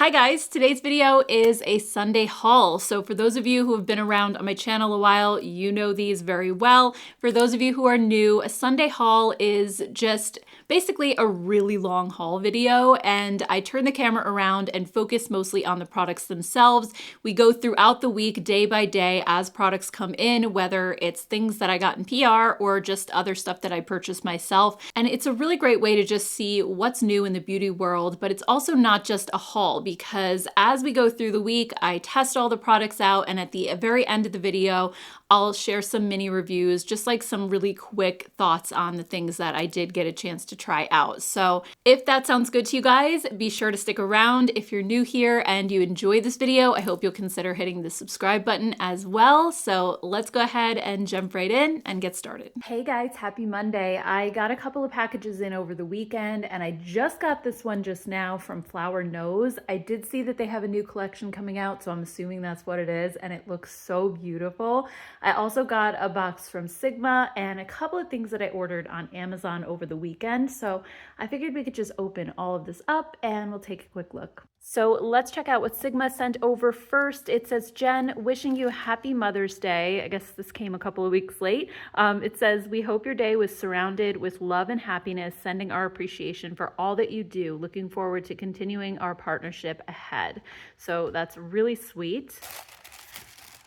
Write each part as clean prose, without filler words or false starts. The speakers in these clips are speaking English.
Hi guys, today's video is a Sunday haul. So for those of you who have been around on my channel a while, you know these very well. For those of you who are new, a Sunday haul is just basically a really long haul video, and I turn the camera around and focus mostly on the products themselves. We go throughout the week day by day as products come in, whether it's things that I got in PR or just other stuff that I purchased myself. And it's a really great way to just see what's new in the beauty world, but it's also not just a haul, because as we go through the week, I test all the products out, and at the very end of the video, I'll share some mini reviews, just like some really quick thoughts on the things that I did get a chance to try out. So if that sounds good to you guys, be sure to stick around. If you're new here and you enjoy this video, I hope you'll consider hitting the subscribe button as well. So let's go ahead and jump right in and get started. Hey guys, happy Monday. I got a couple of packages in over the weekend, and I just got this one just now from Flower Nose. I did see that they have a new collection coming out, so I'm assuming that's what it is, and it looks so beautiful. I also got a box from Sigma and a couple of things that I ordered on Amazon over the weekend, so I figured we could just open all of this up and we'll take a quick look. So let's check out what Sigma sent over first. It says, Jen, wishing you a happy Mother's Day. I guess this came a couple of weeks late. It says, we hope your day was surrounded with love and happiness, sending our appreciation for all that you do. Looking forward to continuing our partnership ahead. So that's really sweet.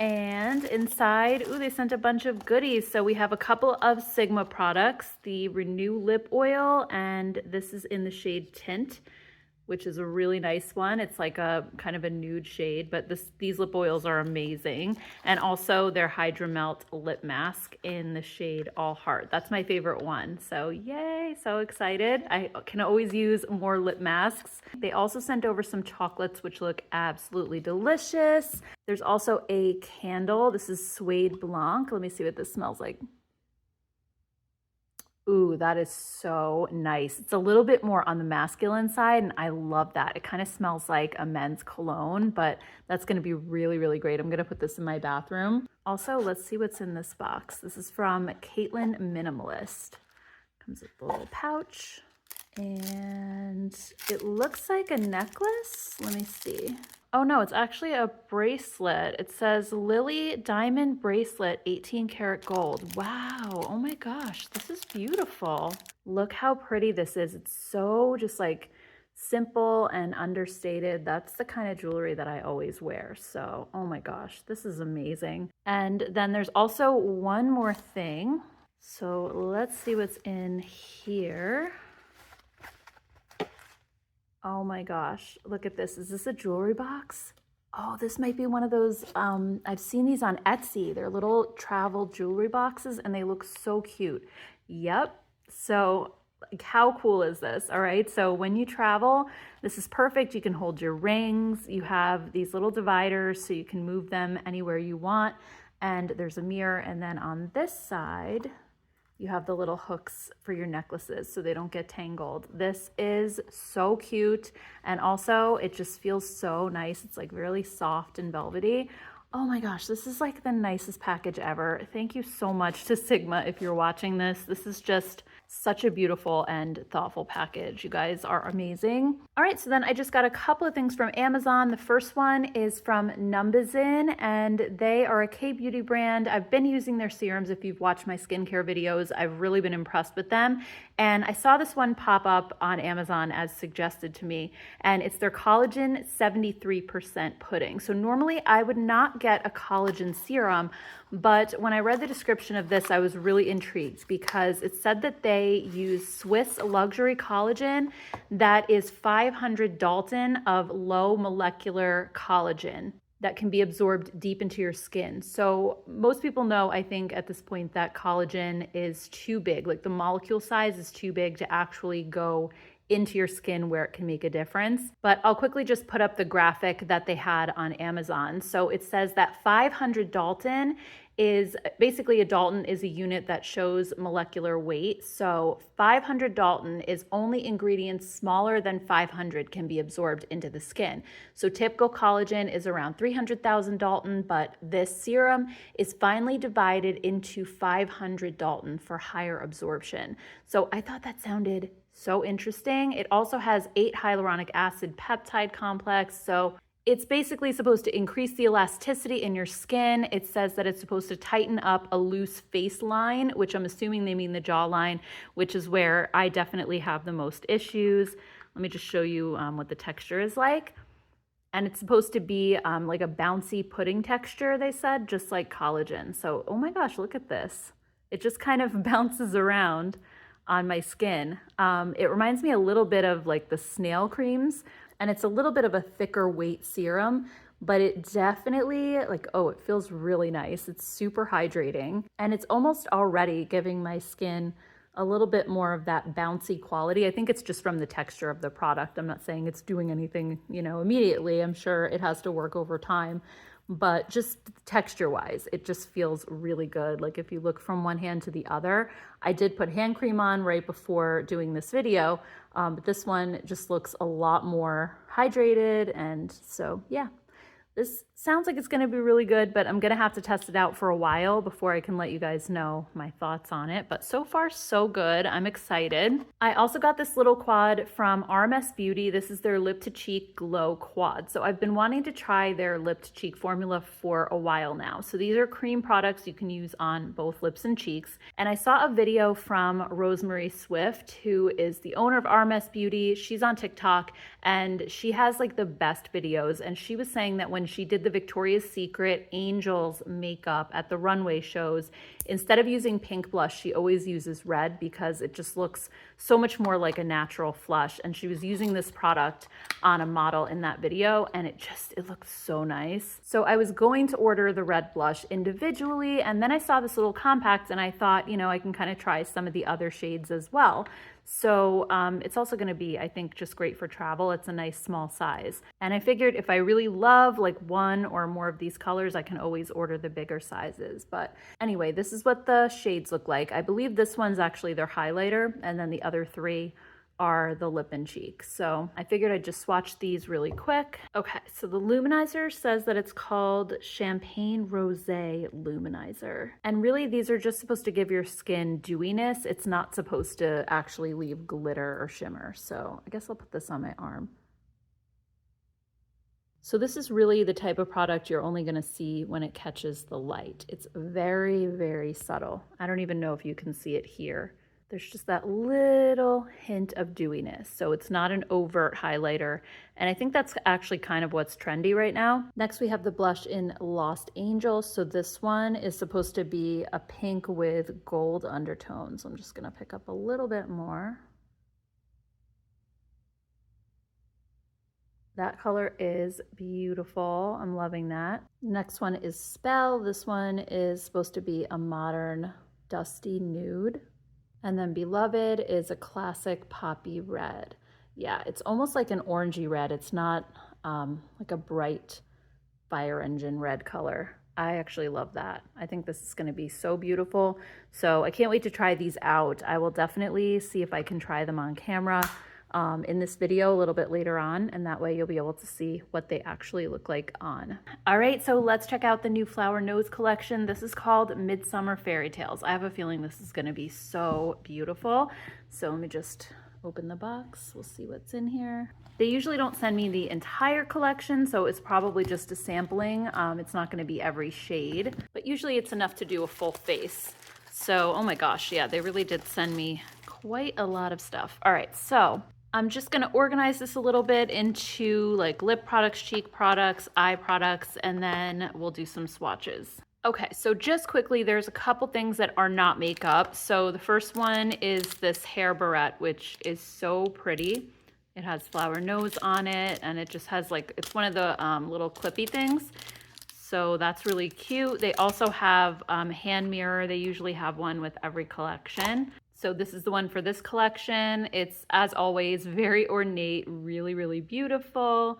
And inside, ooh, they sent a bunch of goodies. So we have a couple of Sigma products, the Renew Lip Oil, and this is in the shade Tint, which is a really nice one. It's like a kind of a nude shade, but these lip oils are amazing. And also their Hydra Melt lip mask in the shade All Heart. That's my favorite one. So yay, so excited. I can always use more lip masks. They also sent over some chocolates, which look absolutely delicious. There's also a candle. This is Suede Blanc. Let me see what this smells like. Ooh, that is so nice. It's a little bit more on the masculine side, and I love that. It kind of smells like a men's cologne, but that's going to be really, really great. I'm going to put this in my bathroom. Also, let's see what's in this box. This is from Caitlin Minimalist. Comes with a little pouch, and it looks like a necklace. Let me see. Oh no, it's actually a bracelet. It says Lily Diamond Bracelet, 18 karat gold. Wow, oh my gosh, this is beautiful. Look how pretty this is. It's so just like simple and understated. That's the kind of jewelry that I always wear. So, oh my gosh, this is amazing. And then there's also one more thing. So let's see what's in here. Oh my gosh, look at this. Is this a jewelry box? Oh, this might be one of those, I've seen these on Etsy. They're little travel jewelry boxes and they look so cute. Yep, so like, how cool is this? All right, so when you travel, this is perfect. You can hold your rings. You have these little dividers so you can move them anywhere you want. And there's a mirror, and then on this side, you have the little hooks for your necklaces so they don't get tangled. This is so cute. And also it just feels so nice. It's like really soft and velvety. Oh my gosh, this is like the nicest package ever. Thank you so much to Sigma if you're watching this. This is just such a beautiful and thoughtful package. You guys are amazing. All right, so then I just got a couple of things from Amazon. The first one is from Numbuzin, and they are a K-beauty brand. I've been using their serums. If you've watched my skincare videos, I've really been impressed with them. And I saw this one pop up on Amazon as suggested to me, and it's their collagen 73% pudding. So normally I would not get a collagen serum, but when I read the description of this, I was really intrigued because it said that they use Swiss luxury collagen that is 500 Dalton of low molecular collagen that can be absorbed deep into your skin. So most people know, I think at this point, that collagen is too big, like the molecule size is too big to actually go into your skin where it can make a difference. But I'll quickly just put up the graphic that they had on Amazon. So it says that 500 Dalton is basically, a Dalton is a unit that shows molecular weight. So 500 Dalton is only ingredients smaller than 500 can be absorbed into the skin. So typical collagen is around 300,000 Dalton, but this serum is finely divided into 500 Dalton for higher absorption. So I thought that sounded So interesting. It also has 8 hyaluronic acid peptide complex. So it's basically supposed to increase the elasticity in your skin. It says that it's supposed to tighten up a loose face line, which I'm assuming they mean the jawline, which is where I definitely have the most issues. Let me just show you what the texture is like. And it's supposed to be like a bouncy pudding texture, they said, just like collagen. So, oh my gosh, look at this. It just kind of bounces around on my skin. It reminds me a little bit of like the snail creams, and it's a little bit of a thicker weight serum, but it definitely like, oh, it feels really nice. It's super hydrating, and it's almost already giving my skin a little bit more of that bouncy quality. I think it's just from the texture of the product. I'm not saying it's doing anything, you know, immediately. I'm sure it has to work over time, but just texture wise, it just feels really good. Like if you look from one hand to the other, I did put hand cream on right before doing this video, but this one just looks a lot more hydrated. And so, yeah. This sounds like it's going to be really good, but I'm going to have to test it out for a while before I can let you guys know my thoughts on it. But so far, so good. I'm excited. I also got this little quad from RMS Beauty. This is their Lip to Cheek Glow Quad. So I've been wanting to try their lip to cheek formula for a while now. So these are cream products you can use on both lips and cheeks. And I saw a video from Rosemary Swift, who is the owner of RMS Beauty. She's on TikTok and she has like the best videos. And she was saying that when she did the Victoria's Secret Angels makeup at the runway shows, instead of using pink blush, she always uses red because it just looks so much more like a natural flush. And she was using this product on a model in that video, and it looks so nice. So I was going to order the red blush individually, and then I saw this little compact and I thought, you know, I can kind of try some of the other shades as well. So it's also going to be, I think, just great for travel. It's a nice small size. And I figured if I really love like one or more of these colors, I can always order the bigger sizes. But anyway, this is what the shades look like. I believe this one's actually their highlighter, and then the other 3 are the lip and cheek. So I figured I'd just swatch these really quick. Okay, so the luminizer says that it's called Champagne Rosé Luminizer. And really these are just supposed to give your skin dewiness. It's not supposed to actually leave glitter or shimmer. So I guess I'll put this on my arm. So this is really the type of product you're only gonna see when it catches the light. It's very, very subtle. I don't even know if you can see it here. There's just that little hint of dewiness. So it's not an overt highlighter. And I think that's actually kind of what's trendy right now. Next, we have the blush in Lost Angel. So this one is supposed to be a pink with gold undertones. I'm just gonna pick up a little bit more. That color is beautiful. I'm loving that. Next one is Spell. This one is supposed to be a modern dusty nude. And then Beloved is a classic poppy red. Yeah, it's almost like an orangey red. It's not like a bright fire engine red color. I actually love that. I think this is gonna be so beautiful. So I can't wait to try these out. I will definitely see if I can try them on camera in this video a little bit later on, and that way you'll be able to see what they actually look like on. All right, so let's check out the new Flower Nose collection. This is called Midsummer Fairy Tales. I have a feeling this is gonna be so beautiful. So let me just open the box. We'll see what's in here. They usually don't send me the entire collection, so it's probably just a sampling. It's not gonna be every shade, but usually it's enough to do a full face. So, oh my gosh, yeah, they really did send me quite a lot of stuff. All right, so I'm just gonna organize this a little bit into like lip products, cheek products, eye products, and then we'll do some swatches. Okay, so just quickly, there's a couple things that are not makeup. So the first one is this hair barrette, which is so pretty. It has flower nose on it, and it just has like, it's one of the little clippy things. So that's really cute. They also have a hand mirror. They usually have one with every collection. So this is the one for this collection. It's, as always, very ornate, really, really beautiful.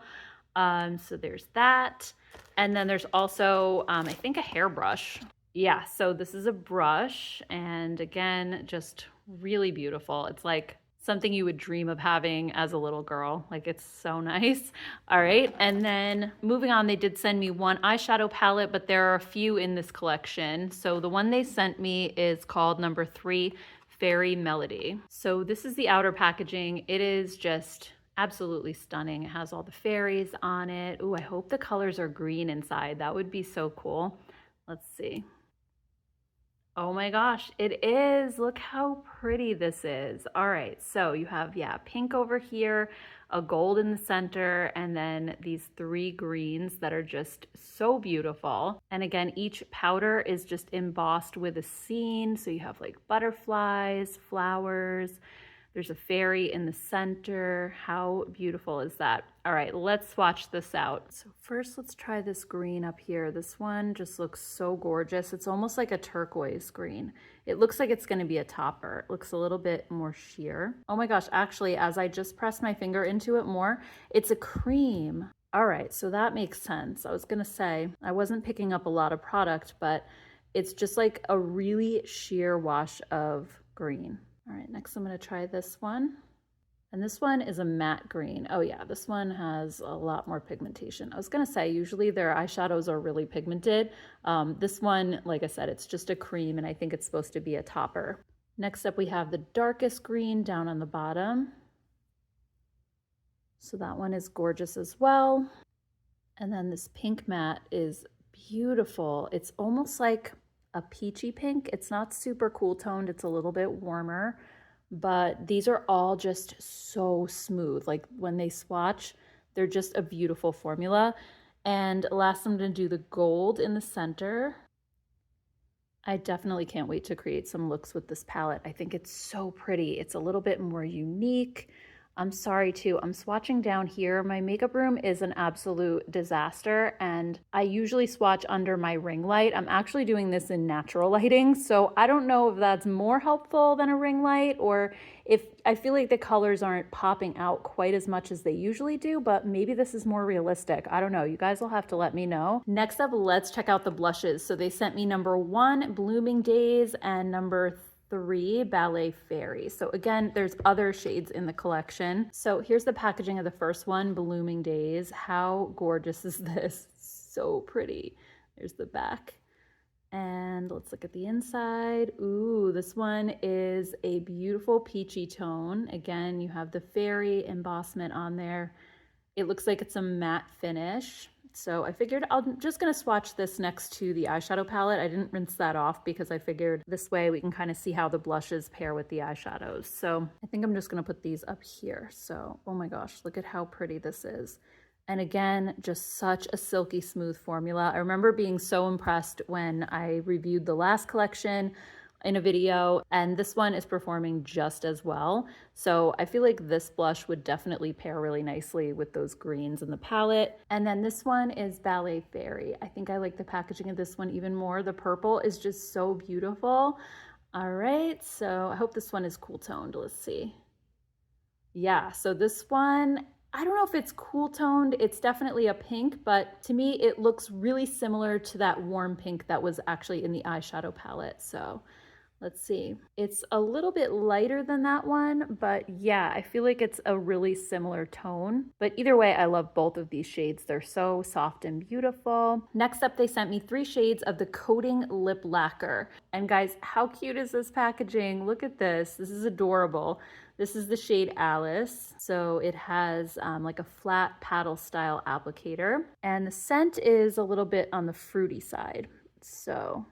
So there's that. And then there's also, I think, a hairbrush. Yeah, so this is a brush. And again, just really beautiful. It's like something you would dream of having as a little girl. Like, it's so nice. All right, and then moving on, they did send me one eyeshadow palette, but there are a few in this collection. So the one they sent me is called number 3 Fairy Melody. So this is the outer packaging. It is just absolutely stunning. It has all the fairies on it. Ooh, I hope the colors are green inside. That would be so cool. Let's see. Oh my gosh, it is. Look how pretty this is. All right, so you have, yeah, pink over here, a gold in the center, and then these 3 greens that are just so beautiful. And again, each powder is just embossed with a scene. So you have like butterflies, flowers, there's a fairy in the center. How beautiful is that? All right, let's swatch this out. So first, let's try this green up here. This one just looks so gorgeous. It's almost like a turquoise green. It looks like it's gonna be a topper. It looks a little bit more sheer. Oh my gosh, actually, as I just press my finger into it more, it's a cream. All right, so that makes sense. I was gonna say, I wasn't picking up a lot of product, but it's just like a really sheer wash of green. All right, next I'm gonna try this one. And this one is a matte green. Oh yeah, this one has a lot more pigmentation. I was gonna say, usually their eyeshadows are really pigmented. This one, like I said, it's just a cream and I think it's supposed to be a topper. Next up, we have the darkest green down on the bottom. So that one is gorgeous as well. And then this pink matte is beautiful. It's almost like a peachy pink. It's not super cool toned. It's a little bit warmer, but these are all just so smooth. Like when they swatch, they're just a beautiful formula. And last, I'm going to do the gold in the center. I definitely can't wait to create some looks with this palette. I think it's so pretty. It's a little bit more unique. I'm sorry too, I'm swatching down here. My makeup room is an absolute disaster and I usually swatch under my ring light. I'm actually doing this in natural lighting, so I don't know if that's more helpful than a ring light or if I feel like the colors aren't popping out quite as much as they usually do, but maybe this is more realistic. I don't know, you guys will have to let me know. Next up, let's check out the blushes. So they sent me number 1, Blooming Days, and number 3, Ballet Fairy. So again, there's other shades in the collection. So here's the packaging of the first one, Blooming Days. How gorgeous is this? So pretty. There's the back. And let's look at the inside. Ooh, this one is a beautiful peachy tone. Again, you have the fairy embossment on there. It looks like it's a matte finish. So I figured I'm just gonna swatch this next to the eyeshadow palette. I didn't rinse that off because I figured this way we can kind of see how the blushes pair with the eyeshadows. So I think I'm just gonna put these up here. So, oh my gosh, look at how pretty this is. And again, just such a silky smooth formula. I remember being so impressed when I reviewed the last collection in a video, and this one is performing just as well. So I feel like this blush would definitely pair really nicely with those greens in the palette. And then this one is Ballet Fairy. I think I like the packaging of this one even more. The purple is just so beautiful. All right, so I hope this one is cool toned. Let's see. Yeah, so this one, I don't know if it's cool toned. It's definitely a pink, but to me, it looks really similar to that warm pink that was actually in the eyeshadow palette. So let's see. It's a little bit lighter than that one, but yeah, I feel like it's a really similar tone. But either way, I love both of these shades. They're so soft and beautiful. Next up, they sent me 3 shades of the Coating Lip Lacquer. And guys, how cute is this packaging? Look at this. This is adorable. This is the shade Alice. So it has like a flat paddle style applicator. And the scent is a little bit on the fruity side. So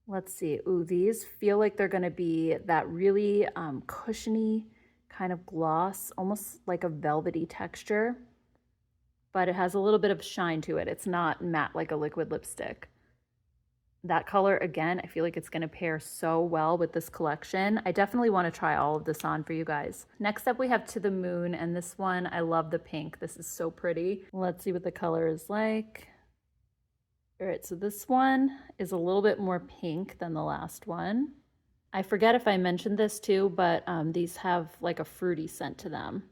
let's see. Ooh, these feel like they're gonna be that really cushiony kind of gloss, almost like a velvety texture, but it has a little bit of shine to it. It's not matte like a liquid lipstick. That color, again, I feel like it's gonna pair so well with this collection. I definitely wanna try all of this on for you guys. Next up, we have To the Moon, and this one, I love the pink. This is so pretty. Let's see what the color is like. All right, so this one is a little bit more pink than the last one. I forget if I mentioned this too, but these have like a fruity scent to them.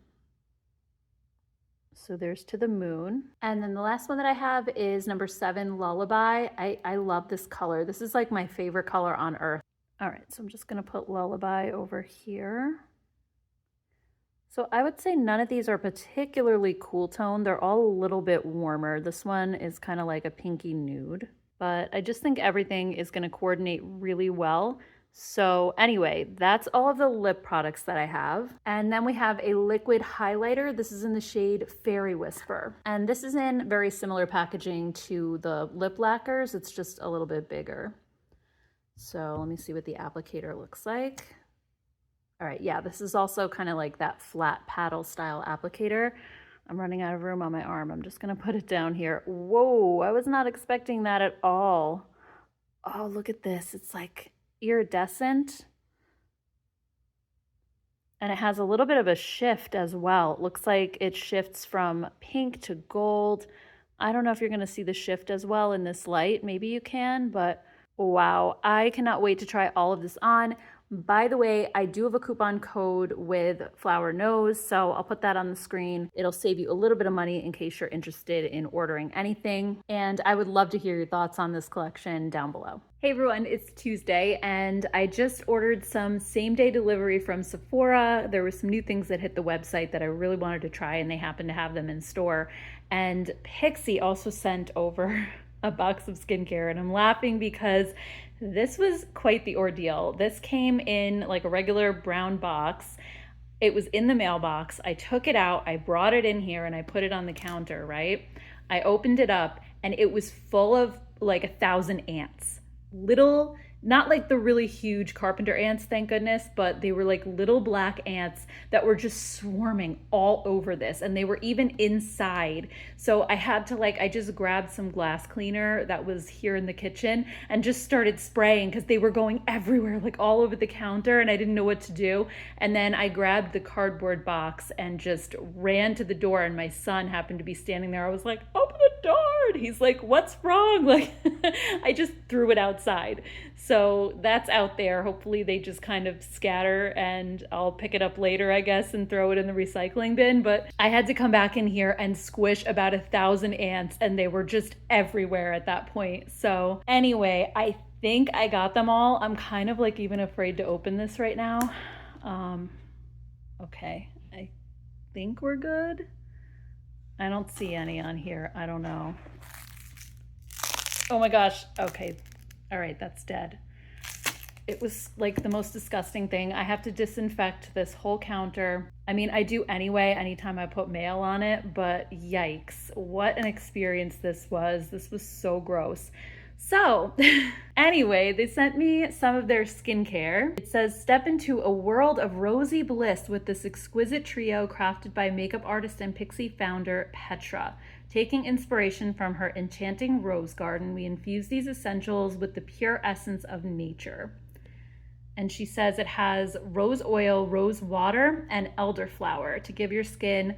So there's To the Moon. And then the last one that I have is number 7, Lullaby. I love this color. This is like my favorite color on earth. All right, so I'm just gonna put Lullaby over here. So I would say none of these are particularly cool tone. They're all a little bit warmer. This one is kind of like a pinky nude, but I just think everything is going to coordinate really well. So anyway, that's all of the lip products that I have. And then we have a liquid highlighter. This is in the shade Fairy Whisper. And this is in very similar packaging to the lip lacquers. It's just a little bit bigger. So let me see what the applicator looks like. All right, yeah, this is also kind of like that flat paddle style applicator. I'm running out of room on my arm. I'm just gonna put it down here. Whoa, I was not expecting that at all. Oh, look at this. It's like iridescent. And it has a little bit of a shift as well. It looks like it shifts from pink to gold. I don't know if you're gonna see the shift as well in this light. Maybe you can, but wow, I cannot wait to try all of this on. By the way, I do have a coupon code with Flower Nose, so I'll put that on the screen. It'll save you a little bit of money in case you're interested in ordering anything. And I would love to hear your thoughts on this collection down below. Hey everyone, it's Tuesday and I just ordered some same-day delivery from Sephora. There were some new things that hit the website that I really wanted to try and they happened to have them in store. And Pixi also sent over a box of skincare, and I'm laughing because this was quite the ordeal. This came in like a regular brown box. It was in the mailbox. I took it out, I brought it in here and I put it on the counter, right? I opened it up and it was full of like 1,000 ants. Little, not like the really huge carpenter ants, thank goodness, but they were like little black ants that were just swarming all over this, and they were even inside. So I had to I just grabbed some glass cleaner that was here in the kitchen and just started spraying because they were going everywhere, like all over the counter, and I didn't know what to do. And then I grabbed the cardboard box and just ran to the door, and my son happened to be standing there. I was like, open the door. And he's like, what's wrong? Like, I just threw it outside. So that's out there. Hopefully they just kind of scatter and I'll pick it up later, I guess, and throw it in the recycling bin. But I had to come back in here and squish about 1,000 ants, and they were just everywhere at that point. So anyway, I think I got them all. I'm kind of like even afraid to open this right now. Okay, I think we're good. I don't see any on here. I don't know. Oh my gosh. Okay. All right, that's dead. It was like the most disgusting thing. I have to disinfect this whole counter. I mean, I do anyway anytime I put mail on it, but yikes, what an experience this was. This was so gross. So anyway, they sent me some of their skincare. It says, step into a world of rosy bliss with this exquisite trio crafted by makeup artist and Pixi founder Petra. Taking inspiration from her enchanting rose garden, we infuse these essentials with the pure essence of nature. And she says it has rose oil, rose water, and elderflower to give your skin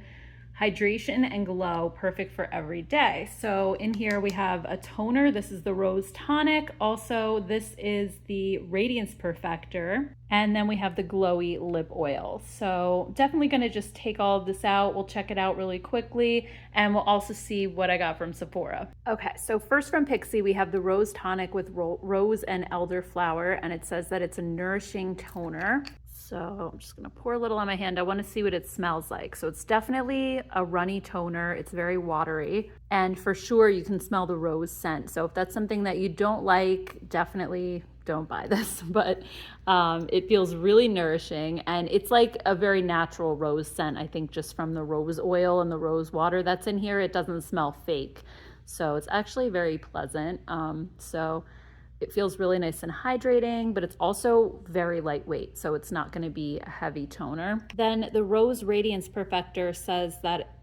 hydration and glow, perfect for every day. So in here we have a toner. This is the Rose Tonic. Also, this is the Radiance Perfector. And then we have the Glowy Lip Oil. So definitely gonna just take all of this out. We'll check it out really quickly, and we'll also see what I got from Sephora. Okay, so first from Pixi, we have the Rose Tonic with rose and elderflower, and it says that it's a nourishing toner. So I'm just gonna pour a little on my hand. I wanna see what it smells like. So it's definitely a runny toner. It's very watery. And for sure you can smell the rose scent. So if that's something that you don't like, definitely don't buy this. But it feels really nourishing. And it's like a very natural rose scent, I think, just from the rose oil and the rose water that's in here. It doesn't smell fake. So it's actually very pleasant. So it feels really nice and hydrating, but it's also very lightweight, so it's not going to be a heavy toner. Then the Rose Radiance Perfector says that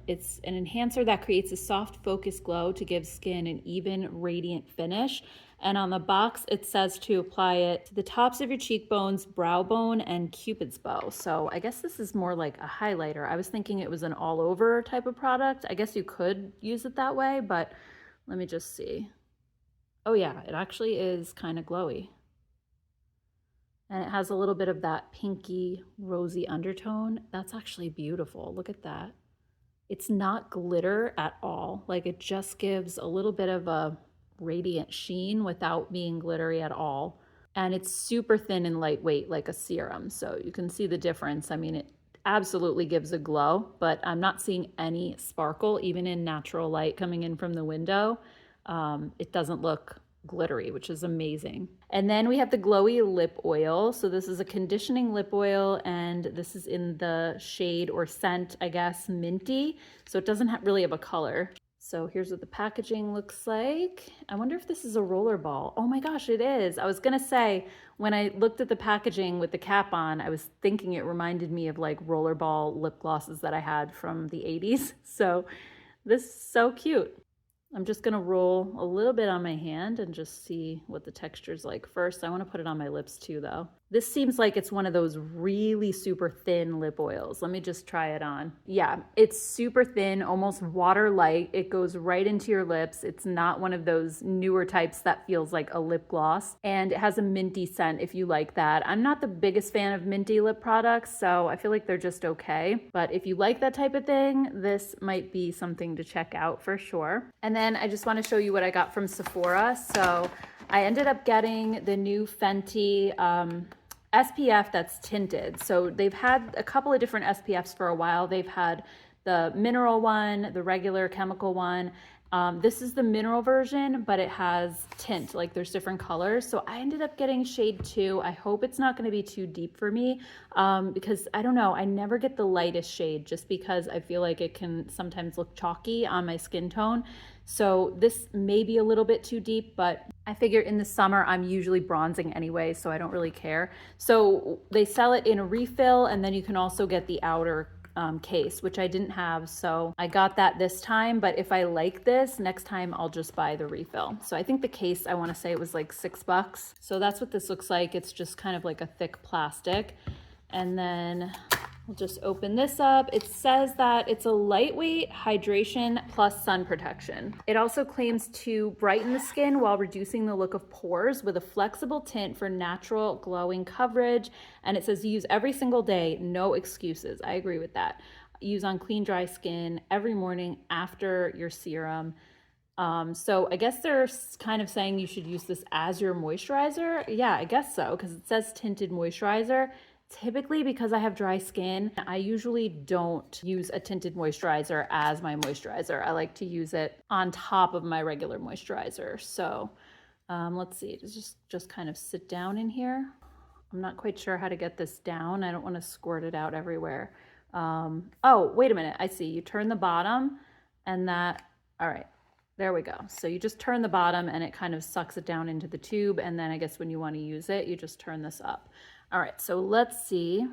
it's an enhancer that creates a soft, focused glow to give skin an even, radiant finish. And on the box, it says to apply it to the tops of your cheekbones, brow bone, and Cupid's bow. So I guess this is more like a highlighter. I was thinking it was an all-over type of product. I guess you could use it that way, but let me just see. Oh yeah, it actually is kind of glowy. And it has a little bit of that pinky, rosy undertone. That's actually beautiful. Look at that. It's not glitter at all. Like, it just gives a little bit of a radiant sheen without being glittery at all. And it's super thin and lightweight, like a serum. So you can see the difference. I mean, it absolutely gives a glow, but I'm not seeing any sparkle, even in natural light coming in from the window. It doesn't look glittery, which is amazing. And then we have the glowy lip oil. So this is a conditioning lip oil, and this is in the shade or scent, I guess, minty. So it doesn't really have a color. So here's what the packaging looks like. I wonder if this is a roller ball. Oh my gosh, it is. I was gonna say, when I looked at the packaging with the cap on, I was thinking it reminded me of like roller ball lip glosses that I had from the 80s. So this is so cute. I'm just gonna roll a little bit on my hand and just see what the texture's like. First, I wanna put it on my lips too though. This seems like it's one of those really super thin lip oils. Let me just try it on. Yeah, it's super thin, almost water-like. It goes right into your lips. It's not one of those newer types that feels like a lip gloss. And it has a minty scent if you like that. I'm not the biggest fan of minty lip products, so I feel like they're just okay. But if you like that type of thing, this might be something to check out for sure. And then I just want to show you what I got from Sephora. So I ended up getting the new Fenty SPF that's tinted. So they've had a couple of different SPFs for a while. They've had the mineral one, the regular chemical one. This is the mineral version, but it has tint, like there's different colors. So I ended up getting shade 2. I hope it's not gonna be too deep for me because I don't know, I never get the lightest shade just because I feel like it can sometimes look chalky on my skin tone. So this may be a little bit too deep, but I figure in the summer I'm usually bronzing anyway, so I don't really care. So they sell it in a refill, and then you can also get the outer case, which I didn't have, so I got that this time. But if I like this, next time I'll just buy the refill. So I think the case, I want to say it was like $6. So that's what this looks like. It's just kind of like a thick plastic. And then we'll just open this up. It says that it's a lightweight hydration plus sun protection. It also claims to brighten the skin while reducing the look of pores with a flexible tint for natural glowing coverage. And it says use every single day, no excuses. I agree with that. Use on clean, dry skin every morning after your serum. So I guess they're kind of saying you should use this as your moisturizer. Yeah, I guess so, because it says tinted moisturizer. Typically, because I have dry skin, I usually don't use a tinted moisturizer as my moisturizer. I like to use it on top of my regular moisturizer. So let's see, just kind of sit down in here. I'm not quite sure how to get this down. I don't want to squirt it out everywhere. Oh, wait a minute. I see. You turn the bottom and that, all right, there we go. So you just turn the bottom and it kind of sucks it down into the tube. And then I guess when you want to use it, you just turn this up. All right, so let's see.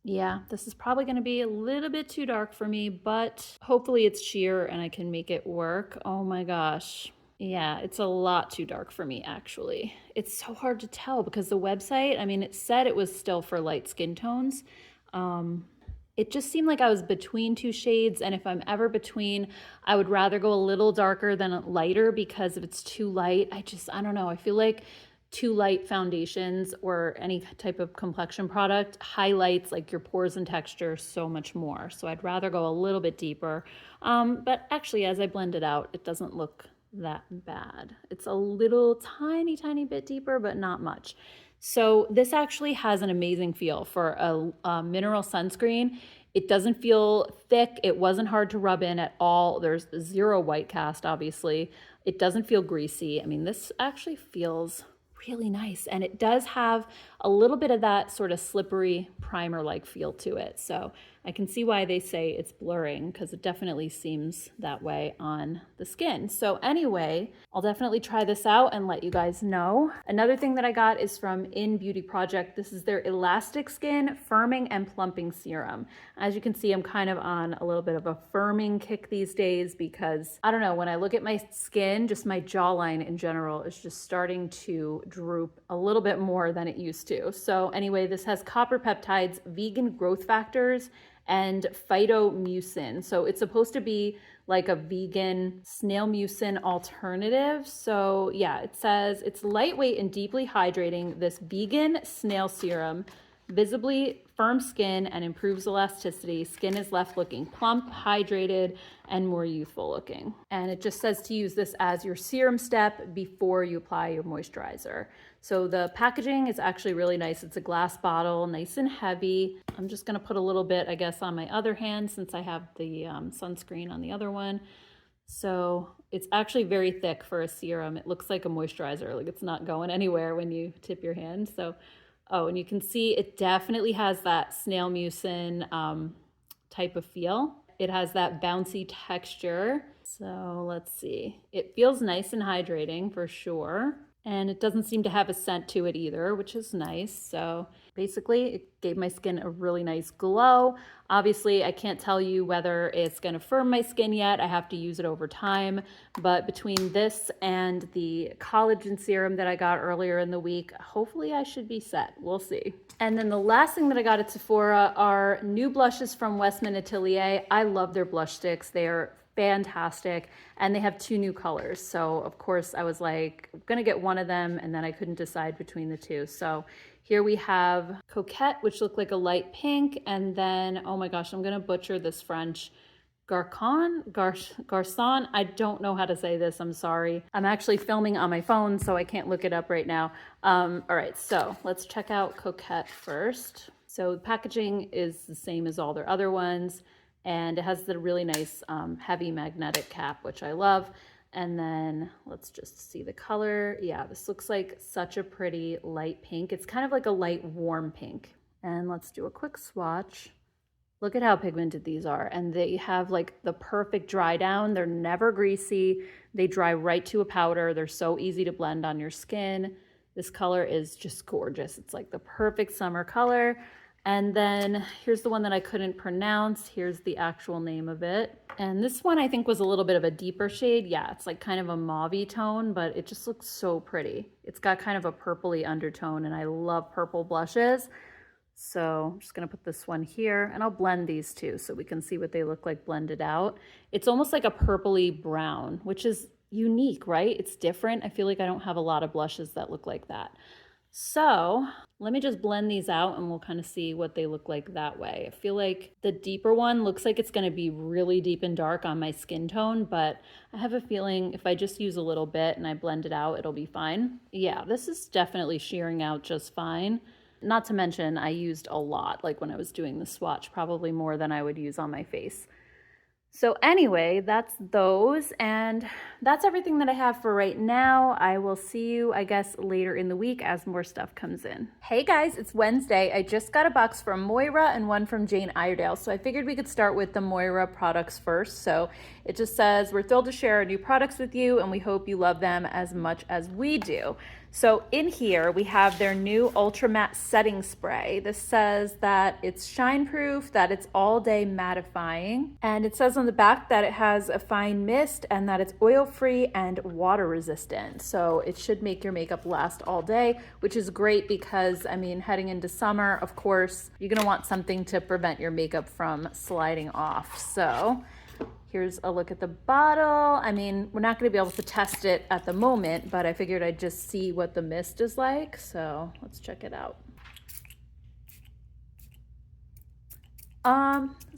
Yeah, this is probably going to be a little bit too dark for me, but hopefully it's sheer and I can make it work. Oh my gosh. Yeah, it's a lot too dark for me, actually. It's so hard to tell because the website, I mean, it said it was still for light skin tones. It just seemed like I was between two shades, and if I'm ever between, I would rather go a little darker than lighter, because if it's too light, I don't know, I feel like too light foundations or any type of complexion product highlights like your pores and texture so much more. So I'd rather go a little bit deeper. But actually, as I blend it out, it doesn't look that bad. It's a little tiny bit deeper, but not much. So this actually has an amazing feel for a mineral sunscreen. It doesn't feel thick. It wasn't hard to rub in at all. There's zero white cast, obviously. It doesn't feel greasy. I mean, this actually feels really nice. And it does have a little bit of that sort of slippery primer-like feel to it. So I can see why they say it's blurring, because it definitely seems that way on the skin. So anyway, I'll definitely try this out and let you guys know. Another thing that I got is from In Beauty Project. This is their Elastic Skin Firming and Plumping Serum. As you can see, I'm kind of on a little bit of a firming kick these days because, I don't know, when I look at my skin, just my jawline in general is just starting to droop a little bit more than it used to. So anyway, this has copper peptides, vegan growth factors, and phytomucin. So it's supposed to be like a vegan snail mucin alternative. So yeah, it says it's lightweight and deeply hydrating. This vegan snail serum visibly firms skin and improves elasticity. Skin is left looking plump, hydrated, and more youthful looking. And it just says to use this as your serum step before you apply your moisturizer. So the packaging is actually really nice. It's a glass bottle, nice and heavy. I'm just gonna put a little bit, I guess, on my other hand since I have the sunscreen on the other one. So it's actually very thick for a serum. It looks like a moisturizer, like it's not going anywhere when you tip your hand. So, oh, and you can see it definitely has that snail mucin type of feel. It has that bouncy texture. So let's see. It feels nice and hydrating for sure. And it doesn't seem to have a scent to it either, which is nice. So basically, it gave my skin a really nice glow. Obviously, I can't tell you whether it's going to firm my skin yet. I have to use it over time. But between this and the collagen serum that I got earlier in the week, hopefully I should be set. We'll see. And then the last thing that I got at Sephora are new blushes from Westman Atelier. I love their blush sticks. They are fantastic, and they have 2 new colors. So of course I was like, I'm gonna get one of them, and then I couldn't decide between the 2. So here we have Coquette, which looked like a light pink, and then, oh my gosh, I'm gonna butcher this French, Garcon. I don't know how to say this, I'm sorry. I'm actually filming on my phone, so I can't look it up right now. All right, so let's check out Coquette first. So the packaging is the same as all their other ones, and it has the really nice heavy magnetic cap, which I love. And then let's just see the color. Yeah, this looks like such a pretty light pink. It's kind of like a light warm pink. And let's do a quick swatch. Look at how pigmented these are. And they have like the perfect dry down. They're never greasy. They dry right to a powder. They're so easy to blend on your skin. This color is just gorgeous. It's like the perfect summer color. And then here's the one that I couldn't pronounce. Here's the actual name of it. And this one I think was a little bit of a deeper shade. Yeah, it's like kind of a mauve-y tone, but it just looks so pretty. It's got kind of a purpley undertone, and I love purple blushes. So I'm just gonna put this one here, and I'll blend these two so we can see what they look like blended out. It's almost like a purpley brown, which is unique, right? It's different. I feel like I don't have a lot of blushes that look like that. So let me just blend these out and we'll kind of see what they look like that way. I feel like the deeper one looks like it's going to be really deep and dark on my skin tone, but I have a feeling if I just use a little bit and I blend it out, it'll be fine. Yeah, this is definitely shearing out just fine. Not to mention I used a lot, like when I was doing the swatch, probably more than I would use on my face. So anyway, that's those, and that's everything that I have for right now. I will see you, I guess, later in the week as more stuff comes in. Hey guys, it's Wednesday. I just got a box from Moira and one from Jane Iredale, so I figured we could start with the Moira products first. So it just says, we're thrilled to share our new products with you, and we hope you love them as much as we do. So in here, we have their new Ultra Matte Setting Spray. This says that it's shine proof, that it's all day mattifying. And it says on the back that it has a fine mist and that it's oil free and water resistant. So it should make your makeup last all day, which is great because, I mean, heading into summer, of course, you're gonna want something to prevent your makeup from sliding off. So here's a look at the bottle. I mean, we're not going to be able to test it at the moment, but I figured I'd just see what the mist is like. So let's check it out.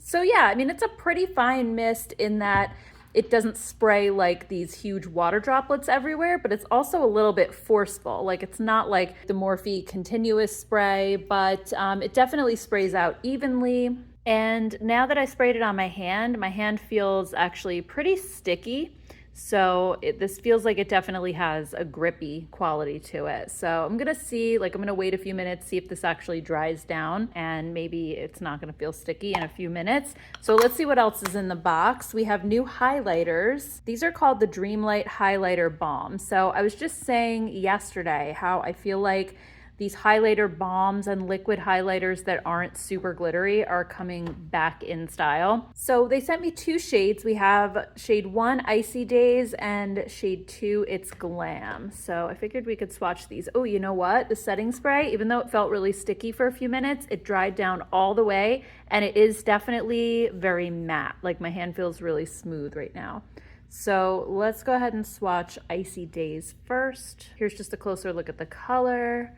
So yeah, I mean, it's a pretty fine mist in that it doesn't spray like these huge water droplets everywhere, but it's also a little bit forceful. Like it's not like the Morphe continuous spray, but it definitely sprays out evenly. And now that I sprayed it on my hand feels actually pretty sticky. So this feels like it definitely has a grippy quality to it. So I'm gonna see, like I'm gonna wait a few minutes, see if this actually dries down, and maybe it's not gonna feel sticky in a few minutes. So let's see what else is in the box. We have new highlighters. These are called the Dreamlight Highlighter Balm. So I was just saying yesterday how I feel like these highlighter balms and liquid highlighters that aren't super glittery are coming back in style. So they sent me 2 shades. We have shade 1, Icy Days, and shade 2, It's Glam. So I figured we could swatch these. Oh, you know what? The setting spray, even though it felt really sticky for a few minutes, it dried down all the way, and it is definitely very matte. Like my hand feels really smooth right now. So let's go ahead and swatch Icy Days first. Here's just a closer look at the color.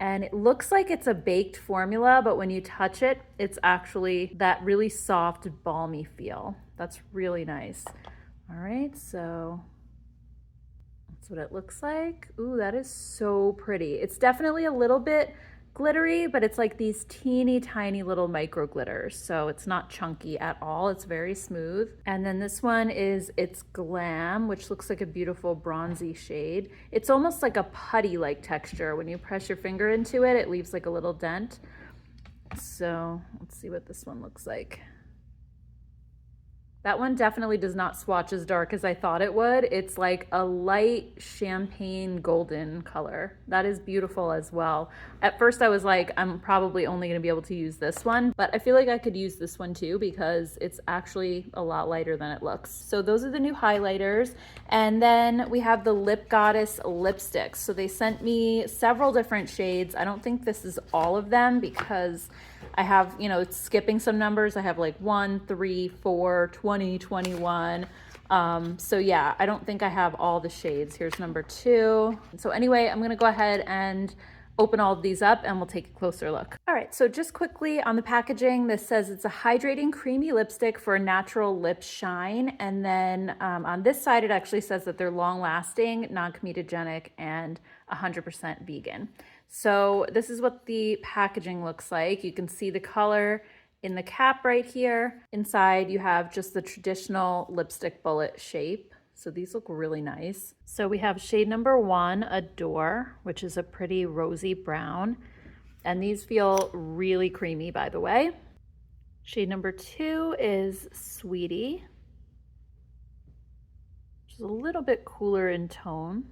And it looks like it's a baked formula, but when you touch it, it's actually that really soft, balmy feel. That's really nice. All right, so that's what it looks like. Ooh, that is so pretty. It's definitely a little bit glittery, but it's like these teeny tiny little micro glitters. So it's not chunky at all. It's very smooth. And then this one is It's Glam, which looks like a beautiful bronzy shade. It's almost like a putty-like texture. When you press your finger into it, it leaves like a little dent. So let's see what this one looks like. That one definitely does not swatch as dark as I thought it would. It's like a light champagne golden color. That is beautiful as well. At first I was like, I'm probably only gonna be able to use this one, but I feel like I could use this one too because it's actually a lot lighter than it looks. So those are the new highlighters. And then we have the Lip Goddess lipsticks. So they sent me several different shades. I don't think this is all of them because I have, you know, it's skipping some numbers. I have like 1, 3, 4, 20, 21. So yeah, I don't think I have all the shades. Here's number 2. So anyway, I'm gonna go ahead and open all of these up and we'll take a closer look. All right, so just quickly on the packaging, this says it's a hydrating creamy lipstick for a natural lip shine. And then on this side, it actually says that they're long lasting, non-comedogenic, and 100% vegan. So this is what the packaging looks like. You can see the color in the cap right here. Inside you have just the traditional lipstick bullet shape. So these look really nice. So we have shade number 1, Adore, which is a pretty rosy brown. And these feel really creamy, by the way. Shade number 2 is Sweetie, which is a little bit cooler in tone.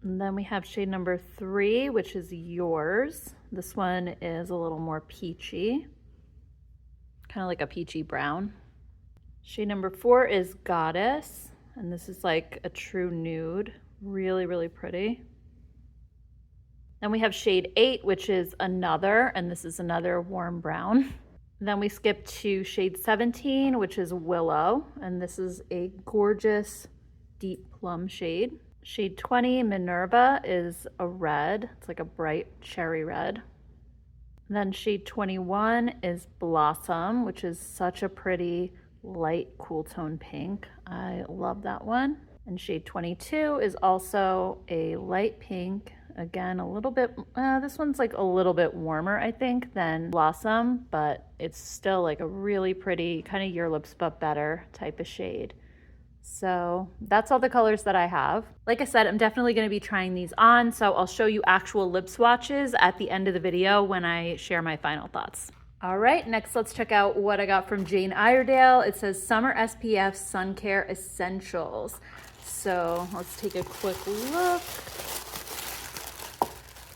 And then we have shade number 3, which is Yours. This one is a little more peachy, kind of like a peachy brown. Shade number 4 is Goddess, and this is like a true nude, really, really pretty. Then we have shade 8, which is Another, and this is another warm brown. Then we skip to shade 17, which is Willow, and this is a gorgeous deep plum shade. Shade 20, Minerva, is a red. It's like a bright cherry red. And then shade 21 is Blossom, which is such a pretty light cool tone pink. I love that one. And shade 22 is also a light pink. Again, a little bit, this one's like a little bit warmer, I think, than Blossom, but it's still like a really pretty kind of Your Lips But Better type of shade. So that's all the colors that I have. Like I said, I'm definitely going to be trying these on, so I'll show you actual lip swatches at the end of the video when I share my final thoughts. All right, next let's check out what I got from Jane Iredale. It says Summer SPF Sun Care Essentials. So let's take a quick look.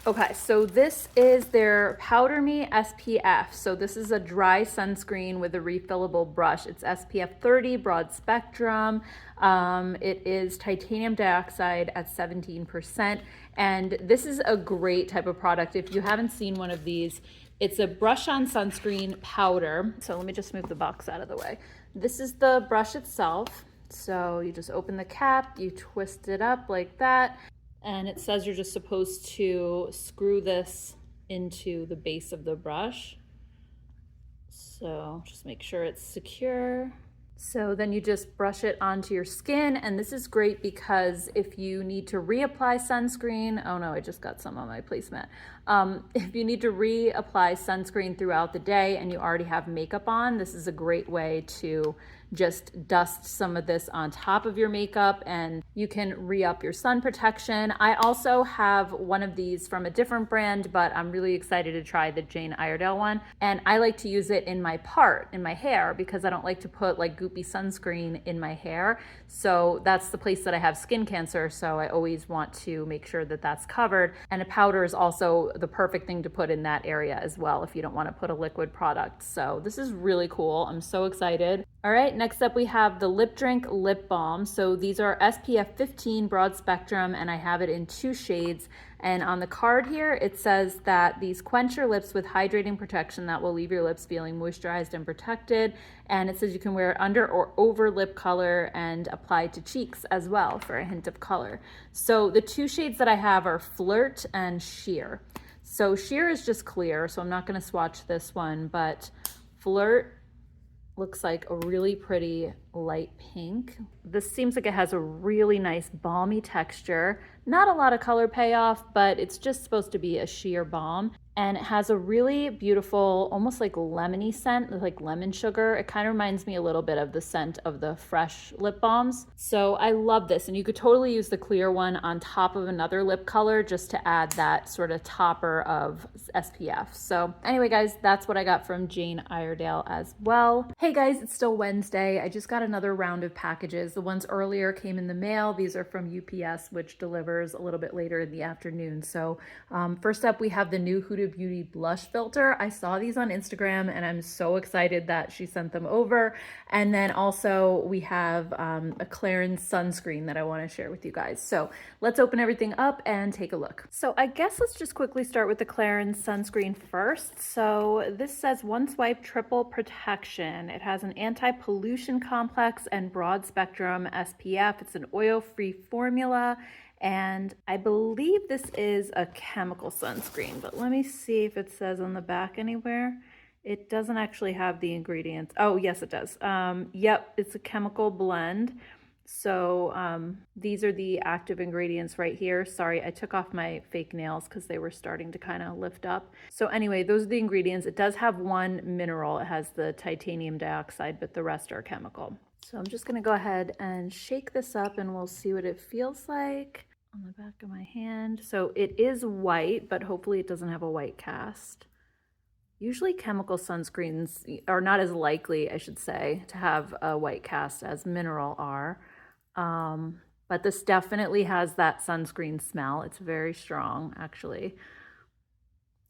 Okay, so this is their Powder Me SPF. So this is a dry sunscreen with a refillable brush. It's SPF 30, broad spectrum. It is titanium dioxide at 17%. And this is a great type of product. If you haven't seen one of these, it's a brush-on sunscreen powder. So let me just move the box out of the way. This is the brush itself. So you just open the cap, you twist it up like that. And it says you're just supposed to screw this into the base of the brush. So just make sure it's secure. So then you just brush it onto your skin, and this is great because if you need to reapply sunscreen, oh no, I just got some on my placemat. If you need to reapply sunscreen throughout the day and you already have makeup on, this is a great way to just dust some of this on top of your makeup and you can re-up your sun protection. I also have one of these from a different brand, but I'm really excited to try the Jane Iredale one. And I like to use it in my hair, because I don't like to put like goopy sunscreen in my hair. So that's the place that I have skin cancer. So I always want to make sure that that's covered. And a powder is also the perfect thing to put in that area as well if you don't want to put a liquid product. So this is really cool. I'm so excited. All right, next up we have the Lip Drink Lip Balm. So these are SPF 15 broad spectrum, and I have it in 2 shades. And on the card here, it says that these quench your lips with hydrating protection that will leave your lips feeling moisturized and protected. And it says you can wear it under or over lip color and apply to cheeks as well for a hint of color. So the 2 shades that I have are Flirt and Sheer. So Sheer is just clear, so I'm not gonna swatch this one, but Flirt, looks like a really pretty light pink. This seems like it has a really nice balmy texture. Not a lot of color payoff, but it's just supposed to be a sheer balm. And it has a really beautiful, almost like lemony scent, like lemon sugar. It kind of reminds me a little bit of the scent of the fresh lip balms. So I love this. And you could totally use the clear one on top of another lip color just to add that sort of topper of SPF. So anyway, guys, that's what I got from Jane Iredale as well. Hey guys, it's still Wednesday. I just got another round of packages. The ones earlier came in the mail. These are from UPS, which delivers a little bit later in the afternoon. So first up, we have the new Huda Beauty blush filter. I saw these on Instagram and I'm so excited that she sent them over. And then also we have a Clarins sunscreen that I want to share with you guys. So let's open everything up and take a look. So I guess let's just quickly start with the Clarins sunscreen first. So this says one swipe triple protection. It has an anti-pollution complex and broad spectrum SPF. It's an oil-free formula. And I believe this is a chemical sunscreen, but let me see if it says on the back anywhere. It doesn't actually have the ingredients. Oh, yes, it does. Yep, it's a chemical blend. So these are the active ingredients right here. Sorry, I took off my fake nails because they were starting to kind of lift up. So anyway, those are the ingredients. It does have one mineral. It has the titanium dioxide, but the rest are chemical. So I'm just gonna go ahead and shake this up and we'll see what it feels like on the back of my hand. So it is white, but hopefully it doesn't have a white cast. Usually chemical sunscreens are not as likely, I should say, to have a white cast as mineral are. But this definitely has that sunscreen smell. It's very strong, actually.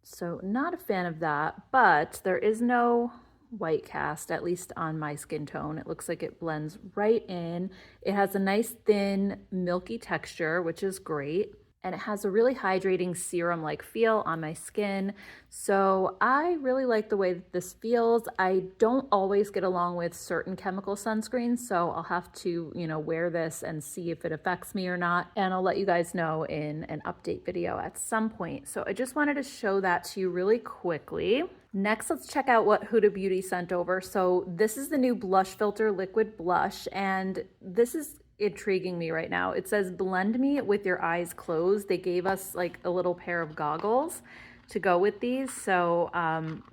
So not a fan of that, but there is no white cast, at least on my skin tone. It looks like it blends right in. It has a nice thin milky texture, which is great. And it has a really hydrating serum-like feel on my skin. So I really like the way that this feels. I don't always get along with certain chemical sunscreens, so I'll have to, wear this and see if it affects me or not. And I'll let you guys know in an update video at some point. So I just wanted to show that to you really quickly. Next, let's check out what Huda Beauty sent over. So this is the new blush filter liquid blush, and this is intriguing me right now. It says blend me with your eyes closed. They gave us like a little pair of goggles to go with these. So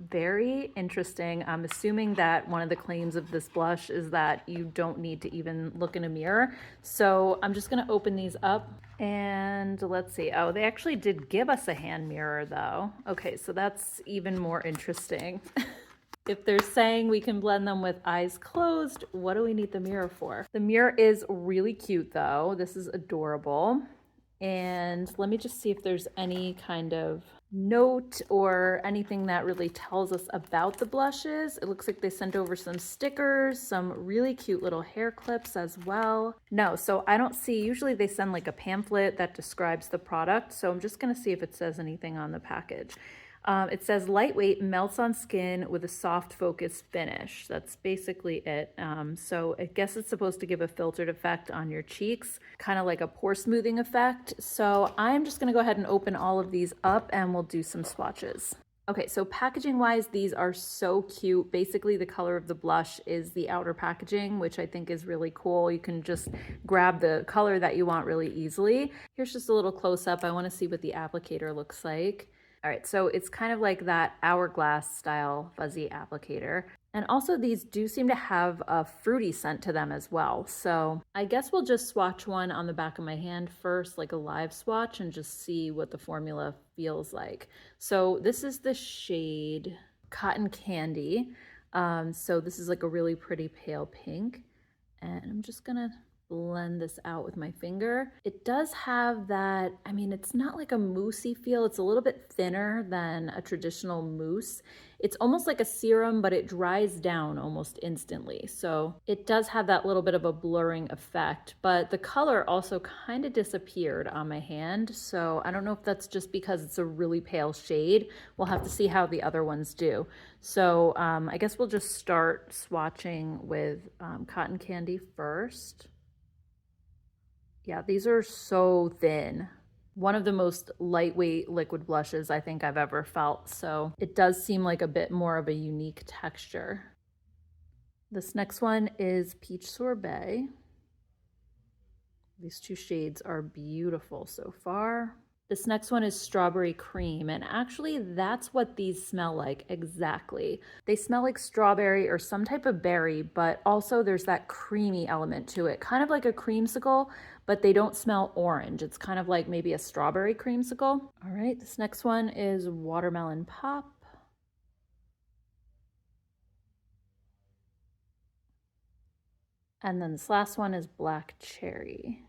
very interesting. I'm assuming that one of the claims of this blush is that you don't need to even look in a mirror. So I'm just gonna open these up and let's see. Oh, they actually did give us a hand mirror though. Okay, so that's even more interesting. If they're saying we can blend them with eyes closed, what do we need the mirror for? The mirror is really cute though. This is adorable. And let me just see if there's any kind of note or anything that really tells us about the blushes. It looks like they sent over some stickers, some really cute little hair clips as well. No, so I don't see, usually they send like a pamphlet that describes the product. So I'm just gonna see if it says anything on the package. It says lightweight, melts on skin with a soft focus finish. That's basically it. So I guess it's supposed to give a filtered effect on your cheeks, kind of like a pore smoothing effect. So I'm just gonna go ahead and open all of these up and we'll do some swatches. Okay, so packaging wise, these are so cute. Basically the color of the blush is the outer packaging, which I think is really cool. You can just grab the color that you want really easily. Here's just a little close up. I wanna see what the applicator looks like. All right, so it's kind of like that hourglass style fuzzy applicator. And also these do seem to have a fruity scent to them as well. So I guess we'll just swatch one on the back of my hand first, like a live swatch, and just see what the formula feels like. So this is the shade Cotton Candy. So this is like a really pretty pale pink. And I'm just gonna blend this out with my finger. It does have that, I mean, it's not like a moussey feel. It's a little bit thinner than a traditional mousse. It's almost like a serum, but it dries down almost instantly. So it does have that little bit of a blurring effect, but the color also kind of disappeared on my hand. So I don't know if that's just because it's a really pale shade. We'll have to see how the other ones do. So I guess we'll just start swatching with Cotton Candy first. Yeah, these are so thin. One of the most lightweight liquid blushes I think I've ever felt. So it does seem like a bit more of a unique texture. This next one is Peach Sorbet. These two shades are beautiful so far. This next one is Strawberry Cream, and actually that's what these smell like exactly. They smell like strawberry or some type of berry, but also there's that creamy element to it, kind of like a creamsicle, but they don't smell orange. It's kind of like maybe a strawberry creamsicle. All right, this next one is Watermelon Pop. And then this last one is Black Cherry.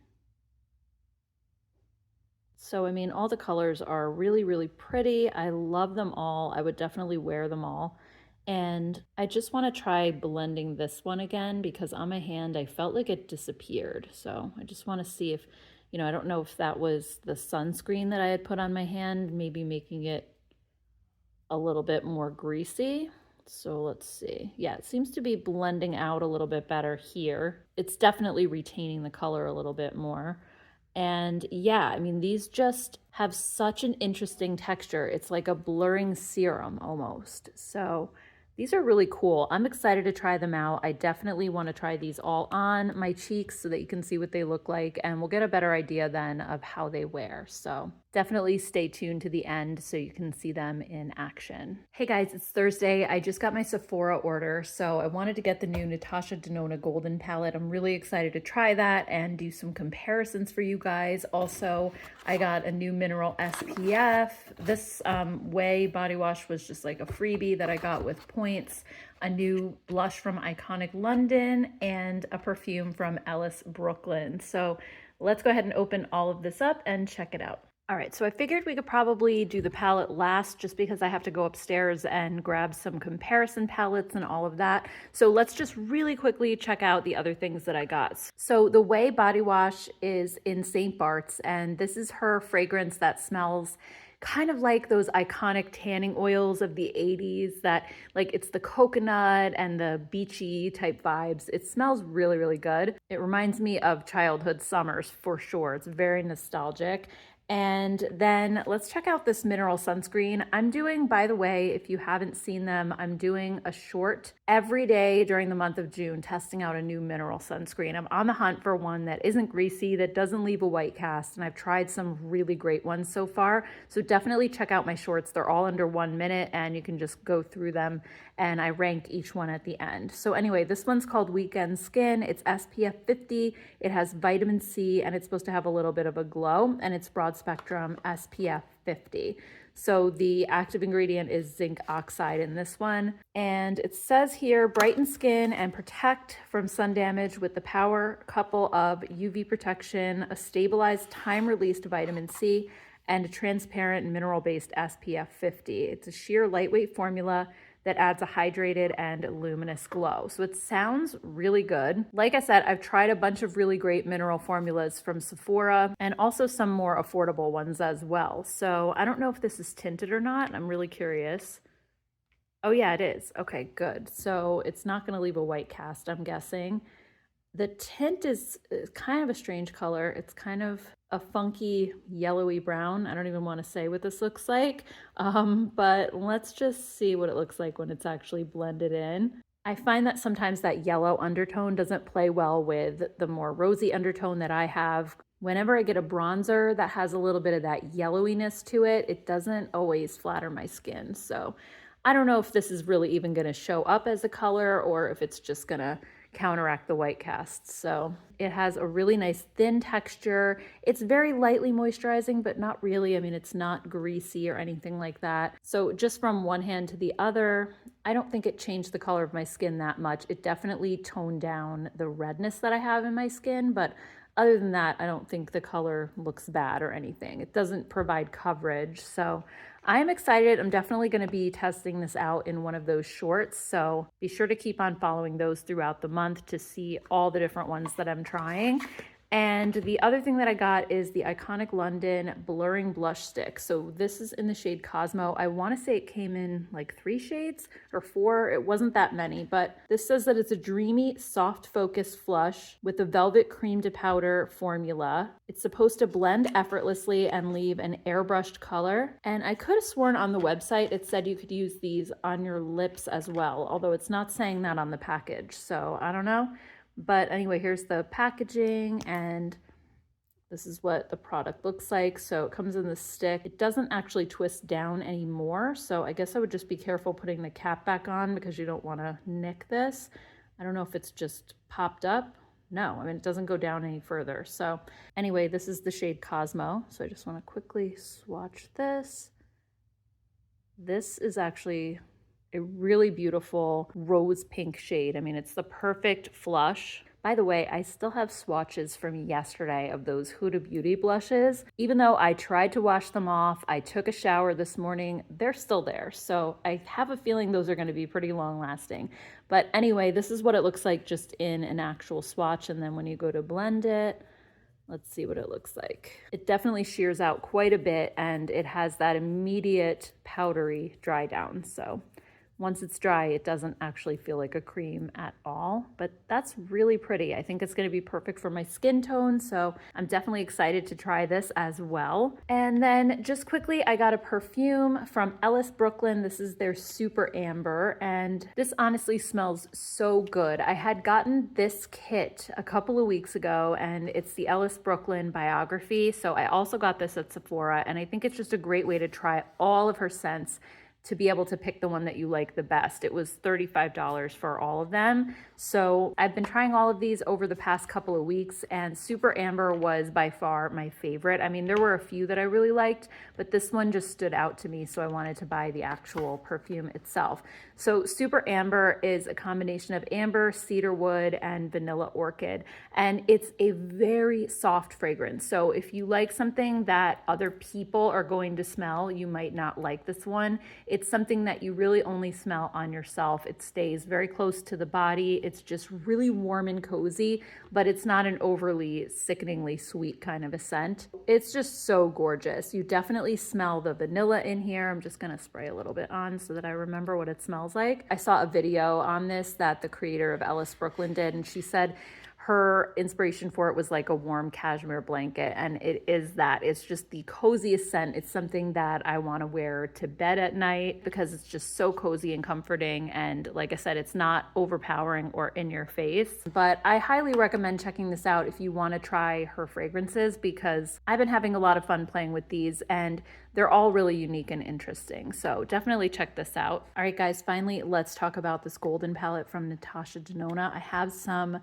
So, I mean, all the colors are really, really pretty. I love them all. I would definitely wear them all. And I just want to try blending this one again because on my hand, I felt like it disappeared. So I just want to see if, I don't know if that was the sunscreen that I had put on my hand, maybe making it a little bit more greasy. So let's see. Yeah, it seems to be blending out a little bit better here. It's definitely retaining the color a little bit more. And yeah, I mean, these just have such an interesting texture. It's like a blurring serum almost. So these are really cool. I'm excited to try them out. I definitely want to try these all on my cheeks so that you can see what they look like, and we'll get a better idea then of how they wear. So definitely stay tuned to the end so you can see them in action. Hey guys, it's Thursday. I just got my Sephora order, so I wanted to get the new Natasha Denona Golden palette. I'm really excited to try that and do some comparisons for you guys. Also, I got a new mineral SPF. This Way body wash was just like a freebie that I got with points, a new blush from Iconic London, and a perfume from Ellis Brooklyn. So let's go ahead and open all of this up and check it out. All right, so I figured we could probably do the palette last just because I have to go upstairs and grab some comparison palettes and all of that. So let's just really quickly check out the other things that I got. So the Way body wash is in St. Bart's, and this is her fragrance that smells kind of like those iconic tanning oils of the 80s that like it's the coconut and the beachy type vibes. It smells really, really good. It reminds me of childhood summers for sure. It's very nostalgic. And then let's check out this mineral sunscreen. I'm doing, by the way, if you haven't seen them, I'm doing a short every day during the month of June, testing out a new mineral sunscreen. I'm on the hunt for one that isn't greasy, that doesn't leave a white cast, and I've tried some really great ones so far. So definitely check out my shorts. They're all under 1 minute and you can just go through them, and I rank each one at the end. So anyway, this one's called Weekend Skin. It's SPF 50. It has vitamin C and it's supposed to have a little bit of a glow, and it's broad spectrum SPF 50. So the active ingredient is zinc oxide in this one. And it says here, brighten skin and protect from sun damage with the power couple of UV protection, a stabilized time-released vitamin C, and a transparent mineral-based SPF 50. It's a sheer lightweight formula that adds a hydrated and luminous glow. So it sounds really good. Like I said, I've tried a bunch of really great mineral formulas from Sephora and also some more affordable ones as well. So I don't know if this is tinted or not. I'm really curious. Oh yeah, it is. Okay, good. So it's not gonna leave a white cast, I'm guessing. The tint is kind of a strange color. It's kind of a funky yellowy brown. I don't even want to say what this looks like, but let's just see what it looks like when it's actually blended in. I find that sometimes that yellow undertone doesn't play well with the more rosy undertone that I have. Whenever I get a bronzer that has a little bit of that yellowiness to it, it doesn't always flatter my skin. So I don't know if this is really even going to show up as a color or if it's just going to counteract the white casts. So it has a really nice thin texture. It's very lightly moisturizing, but not really. I mean, it's not greasy or anything like that. So just from one hand to the other, I don't think it changed the color of my skin that much. It definitely toned down the redness that I have in my skin, but other than that, I don't think the color looks bad or anything. It doesn't provide coverage. So I am excited. I'm definitely going to be testing this out in one of those shorts. So be sure to keep on following those throughout the month to see all the different ones that I'm trying. And the other thing that I got is the Iconic London Blurring Blush Stick. So this is in the shade Cosmo. I want to say it came in like 3 shades or 4. It wasn't that many, but this says that it's a dreamy, soft focus flush with a velvet cream to powder formula. It's supposed to blend effortlessly and leave an airbrushed color. And I could have sworn on the website it said you could use these on your lips as well, although it's not saying that on the package. So I don't know. But anyway, here's the packaging, and this is what the product looks like. So it comes in the stick. It doesn't actually twist down anymore. So I guess I would just be careful putting the cap back on because you don't want to nick this. I don't know if it's just popped up. No, I mean, it doesn't go down any further. So anyway, this is the shade Cosmo. So I just want to quickly swatch this. This is actually a really beautiful rose pink shade. I mean, it's the perfect flush. By the way, I still have swatches from yesterday of those Huda Beauty blushes. Even though I tried to wash them off, I took a shower this morning, they're still there. So I have a feeling those are going to be pretty long lasting. But anyway, this is what it looks like just in an actual swatch. And then when you go to blend it, let's see what it looks like. It definitely shears out quite a bit, and it has that immediate powdery dry down. So once it's dry, it doesn't actually feel like a cream at all, but that's really pretty. I think it's going to be perfect for my skin tone, so I'm definitely excited to try this as well. And then just quickly, I got a perfume from Ellis Brooklyn. This is their Super Amber, and this honestly smells so good. I had gotten this kit a couple of weeks ago, and it's the Ellis Brooklyn biography, so I also got this at Sephora, and I think it's just a great way to try all of her scents, to be able to pick the one that you like the best. It was $35 for all of them. So I've been trying all of these over the past couple of weeks, and Super Amber was by far my favorite. I mean, there were a few that I really liked, but this one just stood out to me, so I wanted to buy the actual perfume itself. So Super Amber is a combination of amber, cedarwood, and vanilla orchid, and it's a very soft fragrance. So if you like something that other people are going to smell, you might not like this one. It's something that you really only smell on yourself. It stays very close to the body. It's just really warm and cozy, but it's not an overly sickeningly sweet kind of a scent. It's just so gorgeous. You definitely smell the vanilla in here. I'm just gonna spray a little bit on so that I remember what it smells like. I saw a video on this that the creator of Ellis Brooklyn did, and she said her inspiration for it was like a warm cashmere blanket, and it is that. It's just the coziest scent. It's something that I want to wear to bed at night because it's just so cozy and comforting, and like I said, it's not overpowering or in your face. But I highly recommend checking this out if you want to try her fragrances, because I've been having a lot of fun playing with these, and they're all really unique and interesting. So definitely check this out. All right, guys, finally, let's talk about this golden palette from Natasha Denona. I have some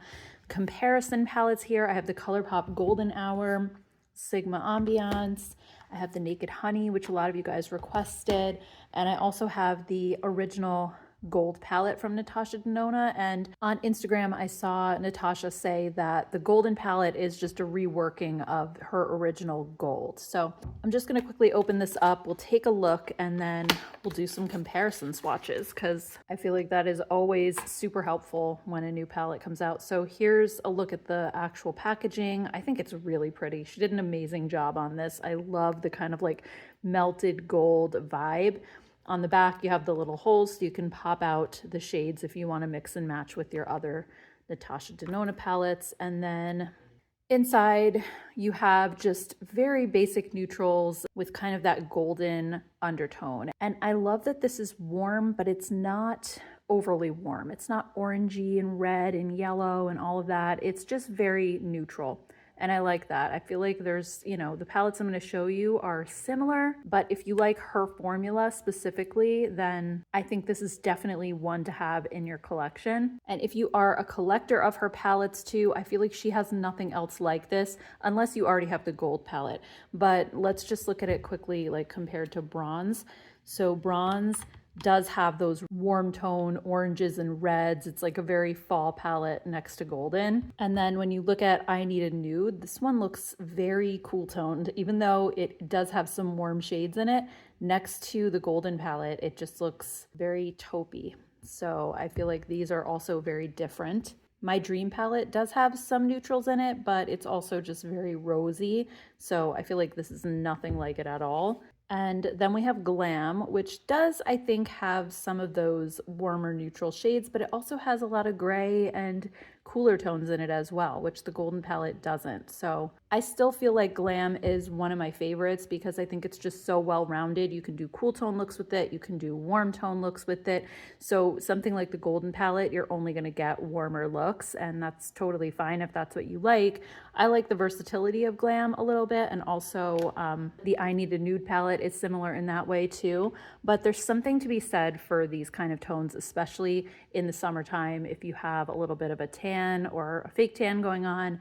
comparison palettes here. I have the ColourPop Golden Hour, Sigma Ambiance. I have the Naked Honey, which a lot of you guys requested. And I also have the original gold palette from Natasha Denona. And on Instagram, I saw Natasha say that the golden palette is just a reworking of her original gold. So I'm just going to quickly open this up. We'll take a look, and then we'll do some comparison swatches, because I feel like that is always super helpful when a new palette comes out. So here's a look at the actual packaging. I think it's really pretty. She did an amazing job on this. I love the kind of like melted gold vibe. On the back, you have the little holes so you can pop out the shades if you want to mix and match with your other Natasha Denona palettes. And then inside, you have just very basic neutrals with kind of that golden undertone. And I love that this is warm, but it's not overly warm. It's not orangey and red and yellow and all of that. It's just very neutral. And I like that. I feel like there's, you know, the palettes I'm going to show you are similar, but if you like her formula specifically, then I think this is definitely one to have in your collection. And if you are a collector of her palettes too, I feel like she has nothing else like this, unless you already have the gold palette. But let's just look at it quickly, like compared to bronze. So bronze does have those warm tone oranges and reds. It's like a very fall palette next to golden. And then when you look at I Need a Nude, this one looks very cool toned, even though it does have some warm shades in it. Next to the golden palette, it just looks very taupey. So I feel like these are also very different. My Dream palette does have some neutrals in it, but it's also just very rosy. So I feel like this is nothing like it at all. And then we have Glam, which does, I think, have some of those warmer neutral shades, but it also has a lot of gray and cooler tones in it as well, which the Golden palette doesn't. So I still feel like Glam is one of my favorites because I think it's just so well-rounded. You can do cool tone looks with it, you can do warm tone looks with it. So something like the Golden palette, you're only going to get warmer looks, and that's totally fine if that's what you like. I like the versatility of Glam a little bit, and also the I Need a Nude palette is similar in that way too. But there's something to be said for these kind of tones, especially in the summertime. If you have a little bit of a tan or a fake tan going on,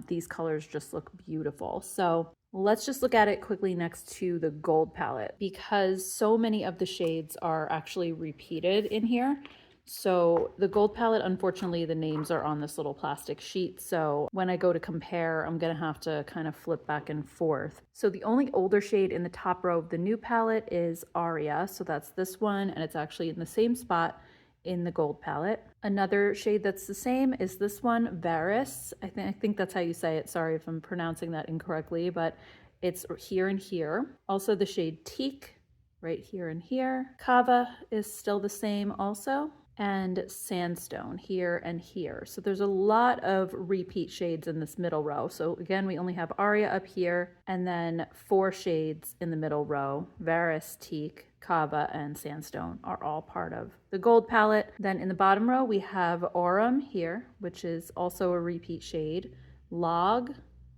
these colors just look beautiful. So let's just look at it quickly next to the Gold palette, because so many of the shades are actually repeated in here. So the Gold palette, unfortunately, the names are on this little plastic sheet. So when I go to compare, I'm gonna have to kind of flip back and forth. So the only older shade in the top row of the new palette is Aria. So that's this one, and it's actually in the same spot in the Gold palette. Another shade that's the same is this one, Varus. I think that's how you say it. Sorry if I'm pronouncing that incorrectly, but it's here and here. Also the shade Teak, right here and here. Kava is still the same also. And Sandstone here and here. So there's a lot of repeat shades in this middle row. So again, we only have Aria up here, and then 4 shades in the middle row. Varus, Teak, Kava, and Sandstone are all part of the Gold palette. Then in the bottom row, we have Aurum here, which is also a repeat shade. Log,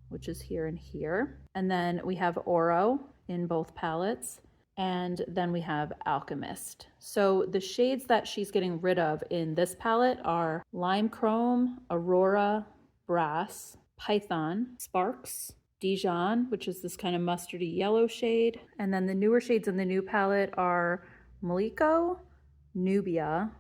which is here and here. And then we have Oro in both palettes. And then we have Alchemist. So the shades that she's getting rid of in this palette are Lime Chrome, Aurora, Brass, Python, Sparks, Dijon, which is this kind of mustardy yellow shade. And then the newer shades in the new palette are Maliko, Nubia,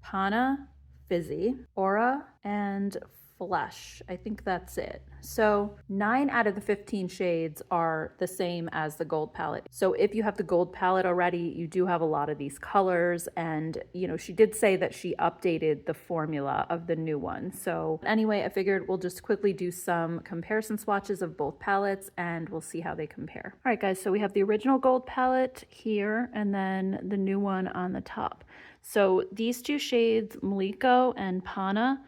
Pana, Fizzy, Aura, and Flesh. I think that's it. So 9 out of the 15 shades are the same as the Gold palette. So if you have the Gold palette already, you do have a lot of these colors. And, you know, she did say that she updated the formula of the new one. So anyway, I figured we'll just quickly do some comparison swatches of both palettes and we'll see how they compare. All right, guys, so we have the original Gold palette here and then the new one on the top. So these 2 shades, Maliko and Pana,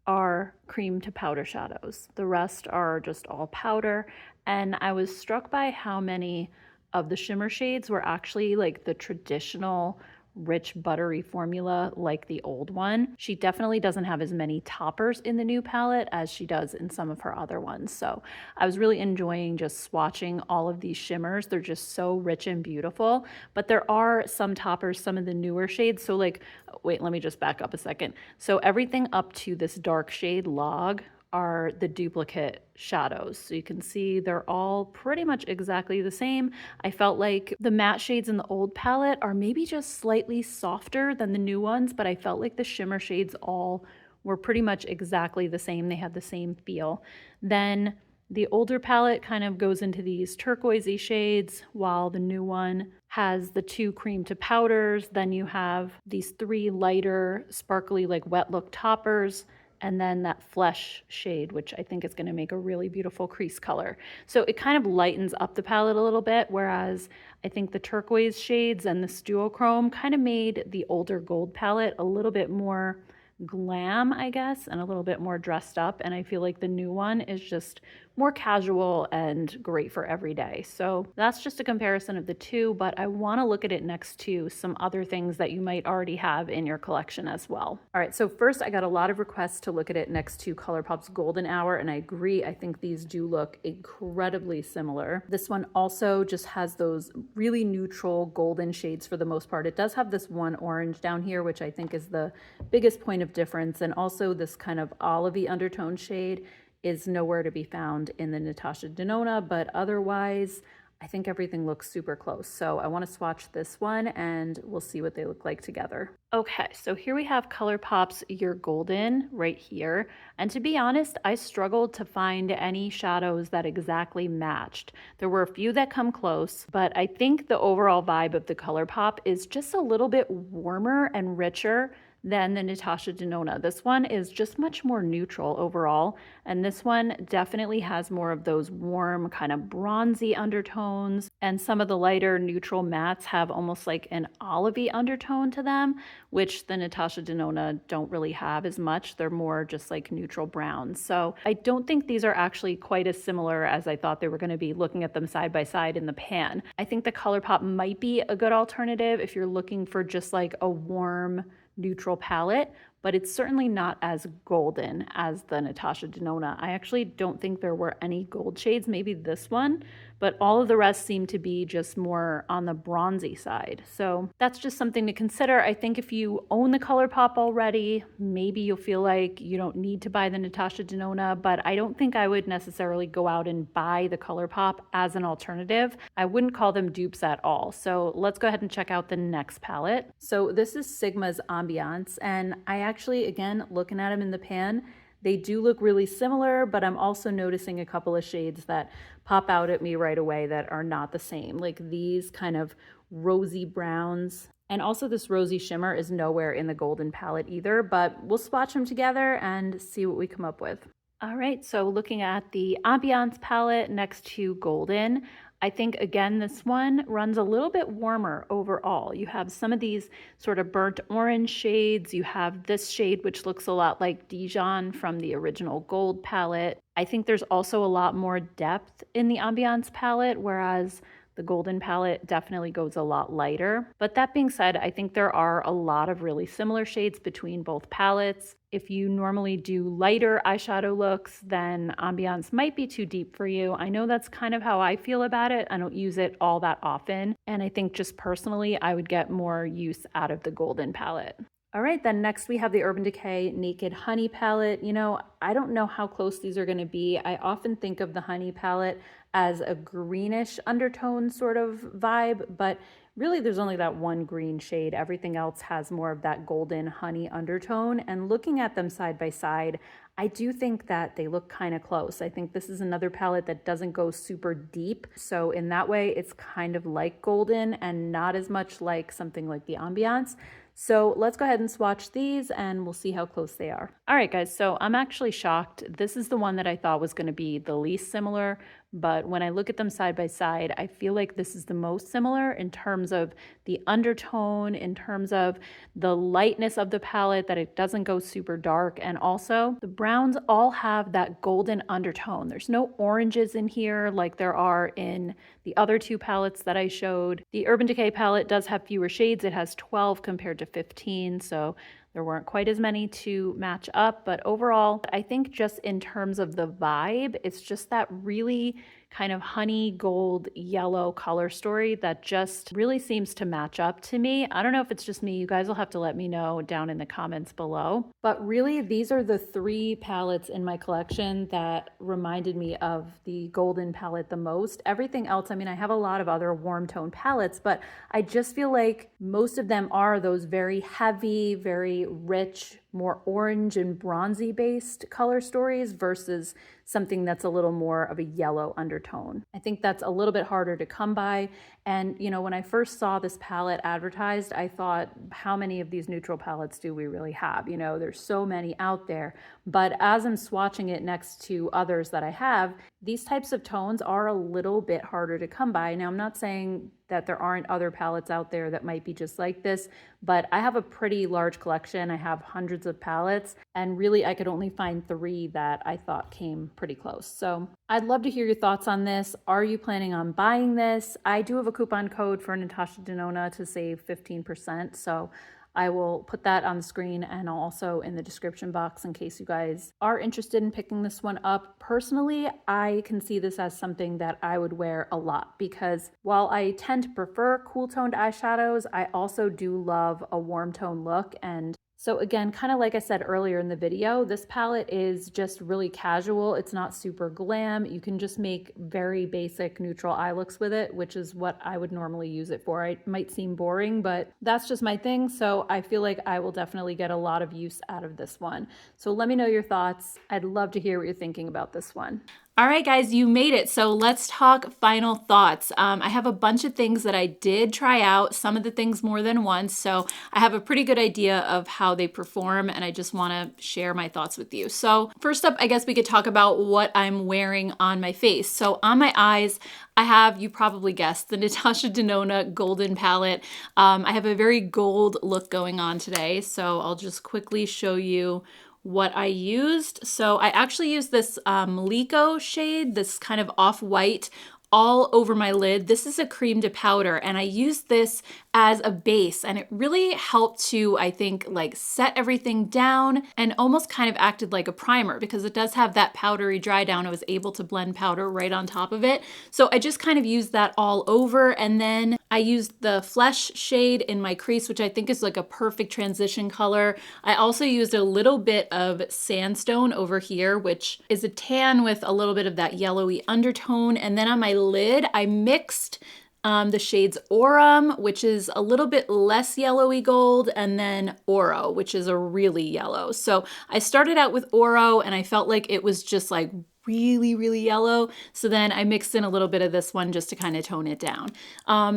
are cream to powder shadows. The rest are just all powder. And I was struck by how many of the shimmer shades were actually like the traditional rich buttery formula like the old one. She definitely doesn't have as many toppers in the new palette as she does in some of her other ones. So I was really enjoying just swatching all of these shimmers. They're just so rich and beautiful, but there are some toppers, some of the newer shades. So like, wait, let me just back up a second. So everything up to this dark shade Log are the duplicate shadows. So you can see they're all pretty much exactly the same. I felt like the matte shades in the old palette are maybe just slightly softer than the new ones, but I felt like the shimmer shades all were pretty much exactly the same. They had the same feel. Then the older palette kind of goes into these turquoisey shades, while the new one has the 2 cream to powders. Then you have these 3 lighter, sparkly, like wet look toppers, and then that Flesh shade, which I think is going to make a really beautiful crease color. So it kind of lightens up the palette a little bit, whereas I think the turquoise shades and the duochrome kind of made the older Gold palette a little bit more glam, I guess, and a little bit more dressed up. And I feel like the new one is just more casual and great for every day. So that's just a comparison of the 2, but I want to look at it next to some other things that you might already have in your collection as well. All right, so first I got a lot of requests to look at it next to ColourPop's Golden Hour, and I agree. I think these do look incredibly similar. This one also just has those really neutral golden shades for the most part. It does have this one orange down here, which I think is the biggest point of difference, and also this kind of olivey undertone shade is nowhere to be found in the Natasha Denona, but otherwise I think everything looks super close. So I want to swatch this one and we'll see what they look like together. Okay, so here we have ColourPop's Your Golden right here. And to be honest, I struggled to find any shadows that exactly matched. There were a few that come close, but I think the overall vibe of the ColourPop is just a little bit warmer and richer than the Natasha Denona. This one is just much more neutral overall, and this one definitely has more of those warm, kind of bronzy undertones, and some of the lighter neutral mattes have almost like an olivey undertone to them, which the Natasha Denona don't really have as much. They're more just like neutral browns. So I don't think these are actually quite as similar as I thought they were going to be looking at them side by side in the pan. I think the ColourPop might be a good alternative if you're looking for just like a warm, neutral palette, but it's certainly not as golden as the Natasha Denona. I actually don't think there were any gold shades, maybe this one, but all of the rest seem to be just more on the bronzy side. So that's just something to consider. I think if you own the ColourPop already, maybe you'll feel like you don't need to buy the Natasha Denona, but I don't think I would necessarily go out and buy the ColourPop as an alternative. I wouldn't call them dupes at all. So let's go ahead and check out the next palette. So this is Sigma's Ambiance, and I actually, again, looking at them in the pan, they do look really similar, but I'm also noticing a couple of shades that pop out at me right away that are not the same. Like these kind of rosy browns. And also this rosy shimmer is nowhere in the golden palette either, but we'll swatch them together and see what we come up with. All right, so looking at the Ambiance palette next to Golden, I think, again, this one runs a little bit warmer overall. You have some of these sort of burnt orange shades. You have this shade, which looks a lot like Dijon from the original Gold palette. I think there's also a lot more depth in the Ambiance palette, whereas the Golden palette definitely goes a lot lighter. But that being said, I think there are a lot of really similar shades between both palettes. If you normally do lighter eyeshadow looks, then Ambiance might be too deep for you. I know that's kind of how I feel about it. I don't use it all that often. And I think just personally, I would get more use out of the Golden palette. All right, then next we have the Urban Decay Naked Honey palette. You know, I don't know how close these are going to be. I often think of the Honey palette as a greenish undertone sort of vibe, but really there's only that one green shade. Everything else has more of that golden honey undertone. And looking at them side by side, I do think that they look kind of close. I think this is another palette that doesn't go super deep. So in that way, it's kind of like Golden and not as much like something like the Ambiance. So let's go ahead and swatch these and we'll see how close they are. All right, guys, so I'm actually shocked. This is the one that I thought was going to be the least similar, but when I look at them side by side, I feel like this is the most similar in terms of the undertone, in terms of the lightness of the palette, that it doesn't go super dark, and also the browns all have that golden undertone. There's no oranges in here like there are in the other two palettes that I showed. The Urban Decay palette does have fewer shades. It has 12 compared to 15, so there weren't quite as many to match up, but overall, I think just in terms of the vibe, it's just that really kind of honey gold yellow color story that just really seems to match up to me. I don't know if it's just me. You guys will have to let me know down in the comments below. But really, these are the three palettes in my collection that reminded me of the Golden palette the most. Everything else, I mean, I have a lot of other warm tone palettes, but I just feel like most of them are those very heavy, very rich, more orange and bronzy based color stories versus something that's a little more of a yellow undertone. I think that's a little bit harder to come by. And, you know, when I first saw this palette advertised, I thought, how many of these neutral palettes do we really have? You know, there's so many out there. But as I'm swatching it next to others that I have, these types of tones are a little bit harder to come by. Now, I'm not saying that there aren't other palettes out there that might be just like this, but I have a pretty large collection. I have hundreds of palettes, and really I could only find 3 that I thought came pretty close. So I'd love to hear your thoughts on this. Are you planning on buying this? I do have a coupon code for Natasha Denona to save 15%, so I will put that on the screen and also in the description box in case you guys are interested in picking this one up. Personally, I can see this as something that I would wear a lot because while I tend to prefer cool toned eyeshadows, I also do love a warm tone look. And so again, kind of like I said earlier in the video, this palette is just really casual. It's not super glam. You can just make very basic neutral eye looks with it, which is what I would normally use it for. It might seem boring, but that's just my thing. So I feel like I will definitely get a lot of use out of this one. So let me know your thoughts. I'd love to hear what you're thinking about this one. All right, guys, you made it. So let's talk final thoughts. I have a bunch of things that I did try out, some of the things more than once. So I have a pretty good idea of how they perform, and I just want to share my thoughts with you. So first up, I guess we could talk about what I'm wearing on my face. So on my eyes, I have, you probably guessed, the Natasha Denona Golden Palette. I have a very gold look going on today. So I'll just quickly show you what I used. So I actually used this Lico shade, this kind of off-white, all over my lid. This is a cream to powder, and I used this as a base, and it really helped to, I think, like set everything down and almost kind of acted like a primer because it does have that powdery dry down. I was able to blend powder right on top of it. So I just kind of used that all over, and then I used the Flesh shade in my crease, which I think is like a perfect transition color. I also used a little bit of Sandstone over here, which is a tan with a little bit of that yellowy undertone. And then on my lid, I mixed the shades Aurum, which is a little bit less yellowy gold, and then Oro, which is a really yellow. So I started out with Oro, and I felt like it was just like really yellow. So then I mixed in a little bit of this one just to kind of tone it down.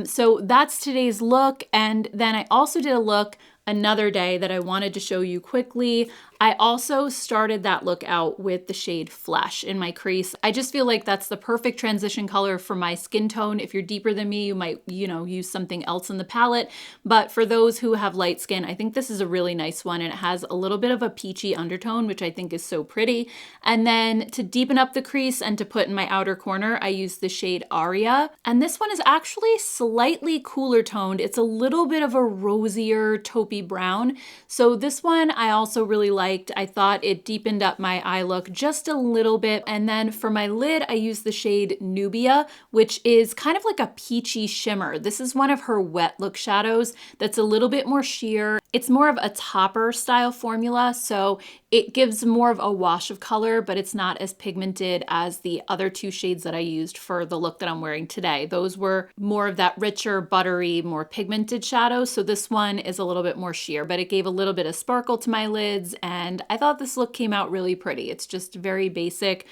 So that's today's look. And then I also did a look another day that I wanted to show you quickly. I also started that look out with the shade Flesh in my crease. I just feel like that's the perfect transition color for my skin tone. If you're deeper than me, you might, use something else in the palette. But for those who have light skin, I think this is a really nice one, and it has a little bit of a peachy undertone, which I think is so pretty. And then to deepen up the crease and to put in my outer corner, I used the shade Aria. And this one is actually slightly cooler toned. It's a little bit of a rosier taupey brown. So this one I also really liked. I thought it deepened up my eye look just a little bit. And then for my lid, I used the shade Nubia, which is kind of like a peachy shimmer. This is one of her wet look shadows that's a little bit more sheer. It's more of a topper style formula, so it gives more of a wash of color, but it's not as pigmented as the other two shades that I used for the look that I'm wearing today. Those were more of that richer, buttery, more pigmented shadow. So this one is a little bit more sheer, but it gave a little bit of sparkle to my lids, and I thought this look came out really pretty. It's just very basic.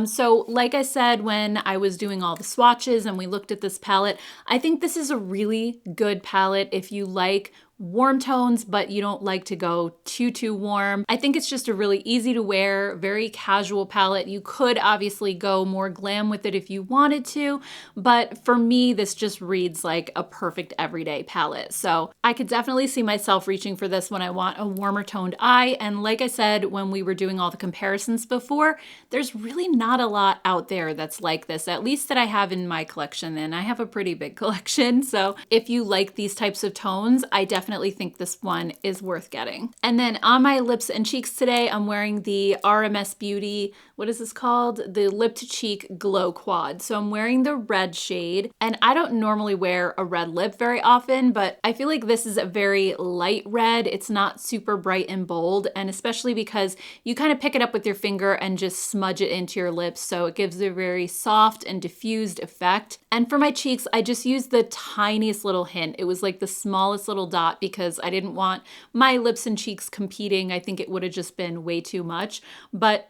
So like I said, when I was doing all the swatches and we looked at this palette, I think this is a really good palette if you like warm tones, but you don't like to go too warm. I think it's just a really easy to wear, very casual palette. You could obviously go more glam with it if you wanted to, but for me, this just reads like a perfect everyday palette. So I could definitely see myself reaching for this when I want a warmer toned eye. And like I said, when we were doing all the comparisons before, there's really not a lot out there that's like this, at least that I have in my collection, and I have a pretty big collection. So if you like these types of tones, I definitely think this one is worth getting. And then on my lips and cheeks today, I'm wearing the RMS Beauty, what is this called? The Lip to Cheek Glow Quad. So I'm wearing the red shade, and I don't normally wear a red lip very often, but I feel like this is a very light red. It's not super bright and bold, and especially because you kind of pick it up with your finger and just smudge it into your lips. So it gives a very soft and diffused effect. And for my cheeks, I just used the tiniest little hint. It was like the smallest little dot because I didn't want my lips and cheeks competing. I think it would have just been way too much. But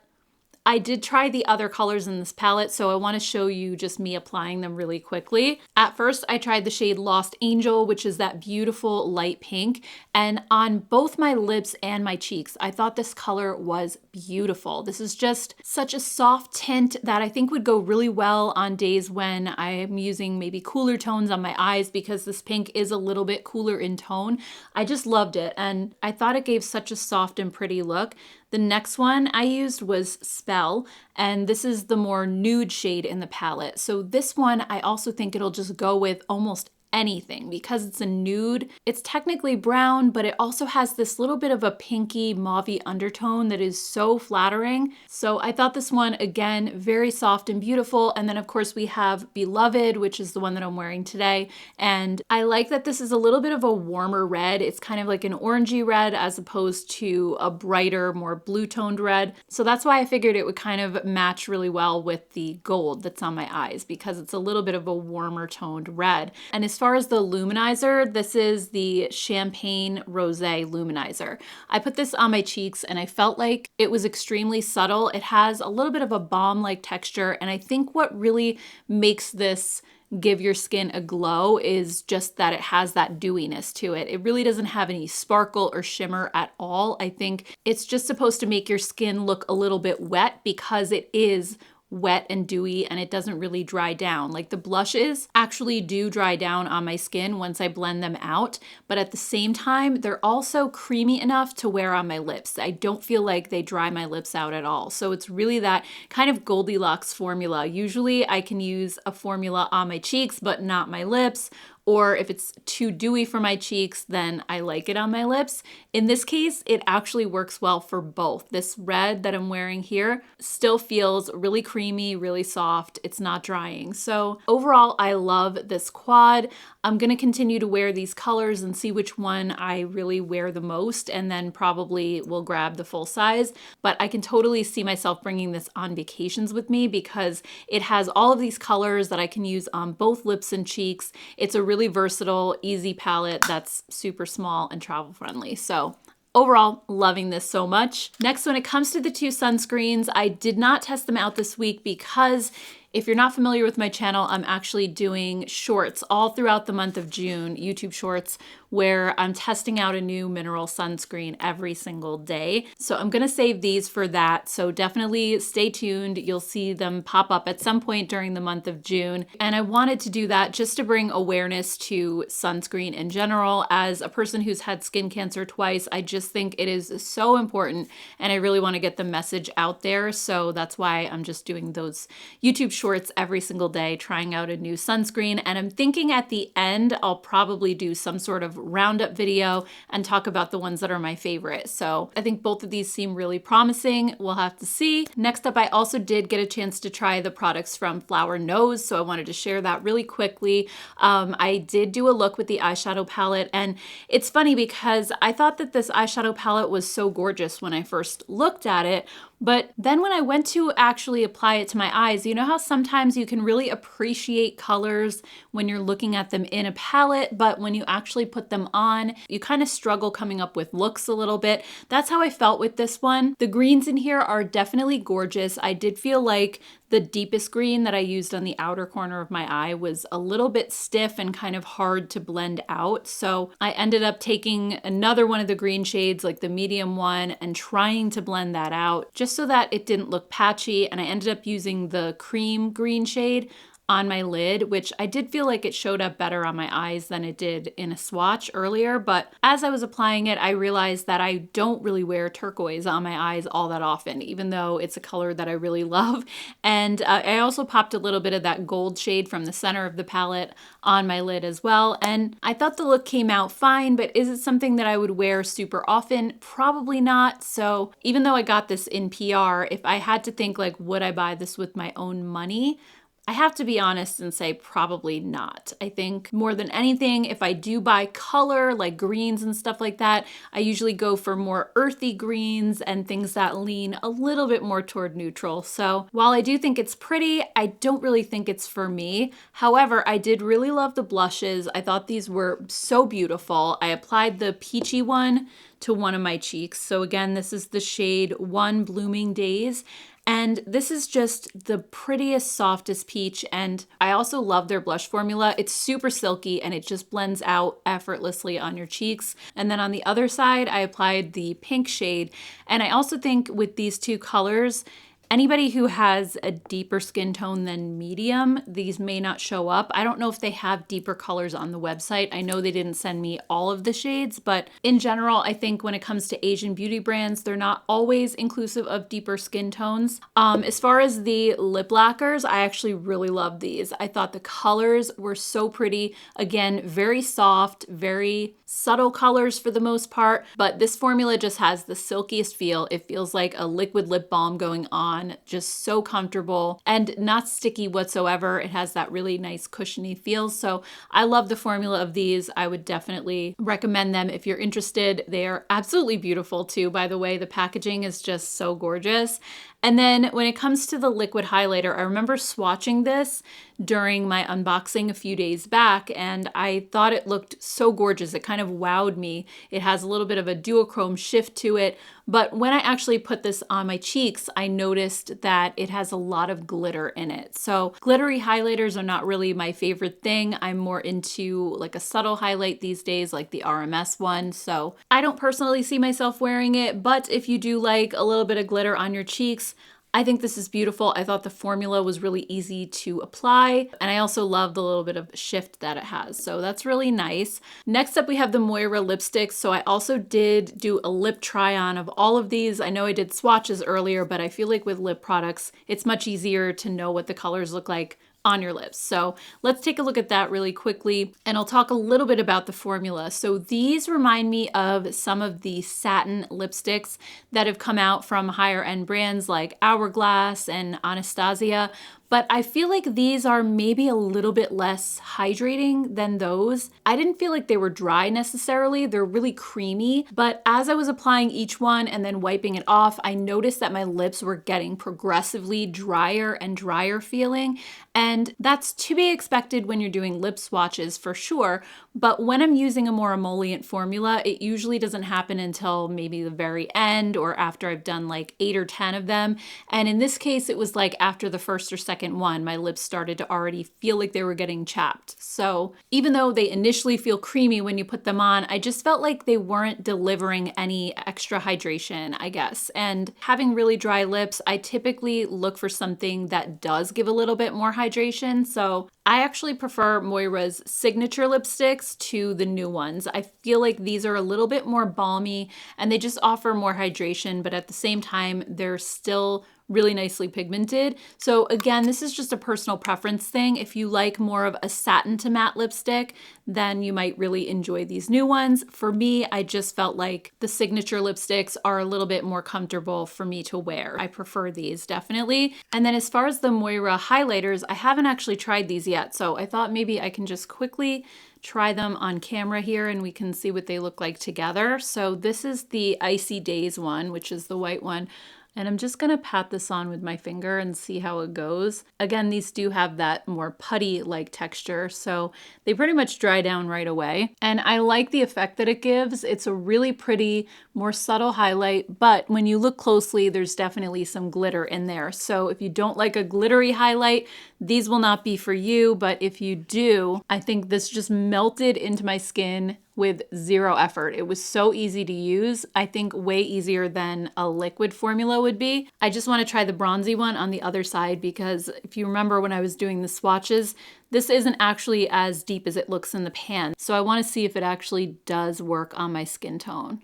I did try the other colors in this palette, so I want to show you just me applying them really quickly. At first, I tried the shade Lost Angel, which is that beautiful light pink, and on both my lips and my cheeks, I thought this color was beautiful. This is just such a soft tint that I think would go really well on days when I'm using maybe cooler tones on my eyes, because this pink is a little bit cooler in tone. I just loved it, and I thought it gave such a soft and pretty look. The next one I used was Spell, and this is the more nude shade in the palette. So this one, I also think it'll just go with almost anything because it's a nude. It's technically brown, but it also has this little bit of a pinky mauvey undertone that is so flattering. So I thought this one, again, very soft and beautiful. And then of course we have Beloved, which is the one that I'm wearing today. And I like that this is a little bit of a warmer red. It's kind of like an orangey red as opposed to a brighter, more blue toned red. So that's why I figured it would kind of match really well with the gold that's on my eyes, because it's a little bit of a warmer toned red. And as as far as the luminizer, this is the Champagne Rosé Luminizer. I put this on my cheeks and I felt like it was extremely subtle. It has a little bit of a balm-like texture, and I think what really makes this give your skin a glow is just that it has that dewiness to it. It really doesn't have any sparkle or shimmer at all. I think it's just supposed to make your skin look a little bit wet because it is wet and dewy and it doesn't really dry down. Like the blushes actually do dry down on my skin once I blend them out, but at the same time, they're also creamy enough to wear on my lips. I don't feel like they dry my lips out at all. So it's really that kind of Goldilocks formula. Usually I can use a formula on my cheeks, but not my lips. Or if it's too dewy for my cheeks, then I like it on my lips. In this case, it actually works well for both. This red that I'm wearing here still feels really creamy, really soft. It's not drying. So overall, I love this quad. I'm gonna continue to wear these colors and see which one I really wear the most, and then probably will grab the full size. But I can totally see myself bringing this on vacations with me because it has all of these colors that I can use on both lips and cheeks. It's a really versatile, easy palette that's super small and travel friendly. So overall, loving this so much. Next, when it comes to the two sunscreens, I did not test them out this week because if you're not familiar with my channel, I'm actually doing shorts all throughout the month of June, YouTube shorts, where I'm testing out a new mineral sunscreen every single day. So I'm gonna save these for that. So definitely stay tuned. You'll see them pop up at some point during the month of June. And I wanted to do that just to bring awareness to sunscreen in general. As a person who's had skin cancer twice, I just think it is so important and I really wanna get the message out there. So that's why I'm just doing those YouTube shorts every single day, trying out a new sunscreen. And I'm thinking at the end, I'll probably do some sort of roundup video and talk about the ones that are my favorite. So I think both of these seem really promising. We'll have to see. Next up, I also did get a chance to try the products from Flower Nose, so I wanted to share that really quickly. I did do a look with the eyeshadow palette, and it's funny because I thought that this eyeshadow palette was so gorgeous when I first looked at it, but then when I went to actually apply it to my eyes, you know how sometimes you can really appreciate colors when you're looking at them in a palette, but when you actually put them on, you kind of struggle coming up with looks a little bit. That's how I felt with this one. The greens in here are definitely gorgeous. I did feel like the deepest green that I used on the outer corner of my eye was a little bit stiff and kind of hard to blend out. So I ended up taking another one of the green shades, like the medium one, and trying to blend that out just so that it didn't look patchy. And I ended up using the cream green shade on my lid, which I did feel like it showed up better on my eyes than it did in a swatch earlier. But as I was applying it, I realized that I don't really wear turquoise on my eyes all that often, even though it's a color that I really love. And I also popped a little bit of that gold shade from the center of the palette on my lid as well. And I thought the look came out fine, but is it something that I would wear super often? Probably not. So even though I got this in PR, if I had to think like, would I buy this with my own money? I have to be honest and say probably not. I think more than anything, if I do buy color like greens and stuff like that, I usually go for more earthy greens and things that lean a little bit more toward neutral. So while I do think it's pretty, I don't really think it's for me. However, I did really love the blushes. I thought these were so beautiful. I applied the peachy one to one of my cheeks. So again, this is the shade One Blooming Days. And this is just the prettiest, softest peach. And I also love their blush formula. It's super silky and it just blends out effortlessly on your cheeks. And then on the other side, I applied the pink shade. And I also think with these two colors, anybody who has a deeper skin tone than medium, these may not show up. I don't know if they have deeper colors on the website. I know they didn't send me all of the shades, but in general, I think when it comes to Asian beauty brands, they're not always inclusive of deeper skin tones. As far as the lip lacquers, I actually really love these. I thought the colors were so pretty. Again, very soft, very subtle colors for the most part, but this formula just has the silkiest feel. It feels like a liquid lip balm going on, just so comfortable and not sticky whatsoever. It has that really nice cushiony feel. So I love the formula of these. I would definitely recommend them if you're interested. They are absolutely beautiful too, by the way. The packaging is just so gorgeous. And then when it comes to the liquid highlighter, I remember swatching this during my unboxing a few days back, and I thought it looked so gorgeous. It kind of wowed me. It has a little bit of a duochrome shift to it, but when I actually put this on my cheeks, I noticed that it has a lot of glitter in it. So glittery highlighters are not really my favorite thing. I'm more into like a subtle highlight these days, like the RMS one. So I don't personally see myself wearing it, but if you do like a little bit of glitter on your cheeks, I think this is beautiful. I thought the formula was really easy to apply, and I also love the little bit of shift that it has. So that's really nice. Next up, we have the Moira lipsticks. So I also did do a lip try on of all of these. I know I did swatches earlier, but I feel like with lip products, it's much easier to know what the colors look like on your lips. So let's take a look at that really quickly, and I'll talk a little bit about the formula. So these remind me of some of the satin lipsticks that have come out from higher end brands like Hourglass and Anastasia, but I feel like these are maybe a little bit less hydrating than those. I didn't feel like they were dry necessarily. They're really creamy, but as I was applying each one and then wiping it off, I noticed that my lips were getting progressively drier and drier feeling. And that's to be expected when you're doing lip swatches for sure. But when I'm using a more emollient formula, it usually doesn't happen until maybe the very end or after I've done like 8 or 10 of them. And in this case, it was like after the first or second one, my lips started to already feel like they were getting chapped. So even though they initially feel creamy when you put them on, I just felt like they weren't delivering any extra hydration, I guess. And having really dry lips, I typically look for something that does give a little bit more hydration. So I actually prefer Moira's signature lipsticks to the new ones. I feel like these are a little bit more balmy and they just offer more hydration, but at the same time, they're still really nicely pigmented. So again, this is just a personal preference thing. If you like more of a satin to matte lipstick, then you might really enjoy these new ones. For me, I just felt like the signature lipsticks are a little bit more comfortable for me to wear. I prefer these definitely. And then as far as the Moira highlighters, I haven't actually tried these yet. So I thought maybe I can just quickly try them on camera here and we can see what they look like together. So this is the Icy Days one, which is the white one. And I'm just gonna pat this on with my finger and see how it goes. Again, these do have that more putty-like texture, so they pretty much dry down right away. And I like the effect that it gives. It's a really pretty, more subtle highlight, but when you look closely, there's definitely some glitter in there. So if you don't like a glittery highlight, these will not be for you, but if you do, I think this just melted into my skin with zero effort. It was so easy to use. I think way easier than a liquid formula would be. I just want to try the bronzy one on the other side because if you remember when I was doing the swatches, this isn't actually as deep as it looks in the pan. So I want to see if it actually does work on my skin tone.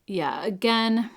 Yeah, again,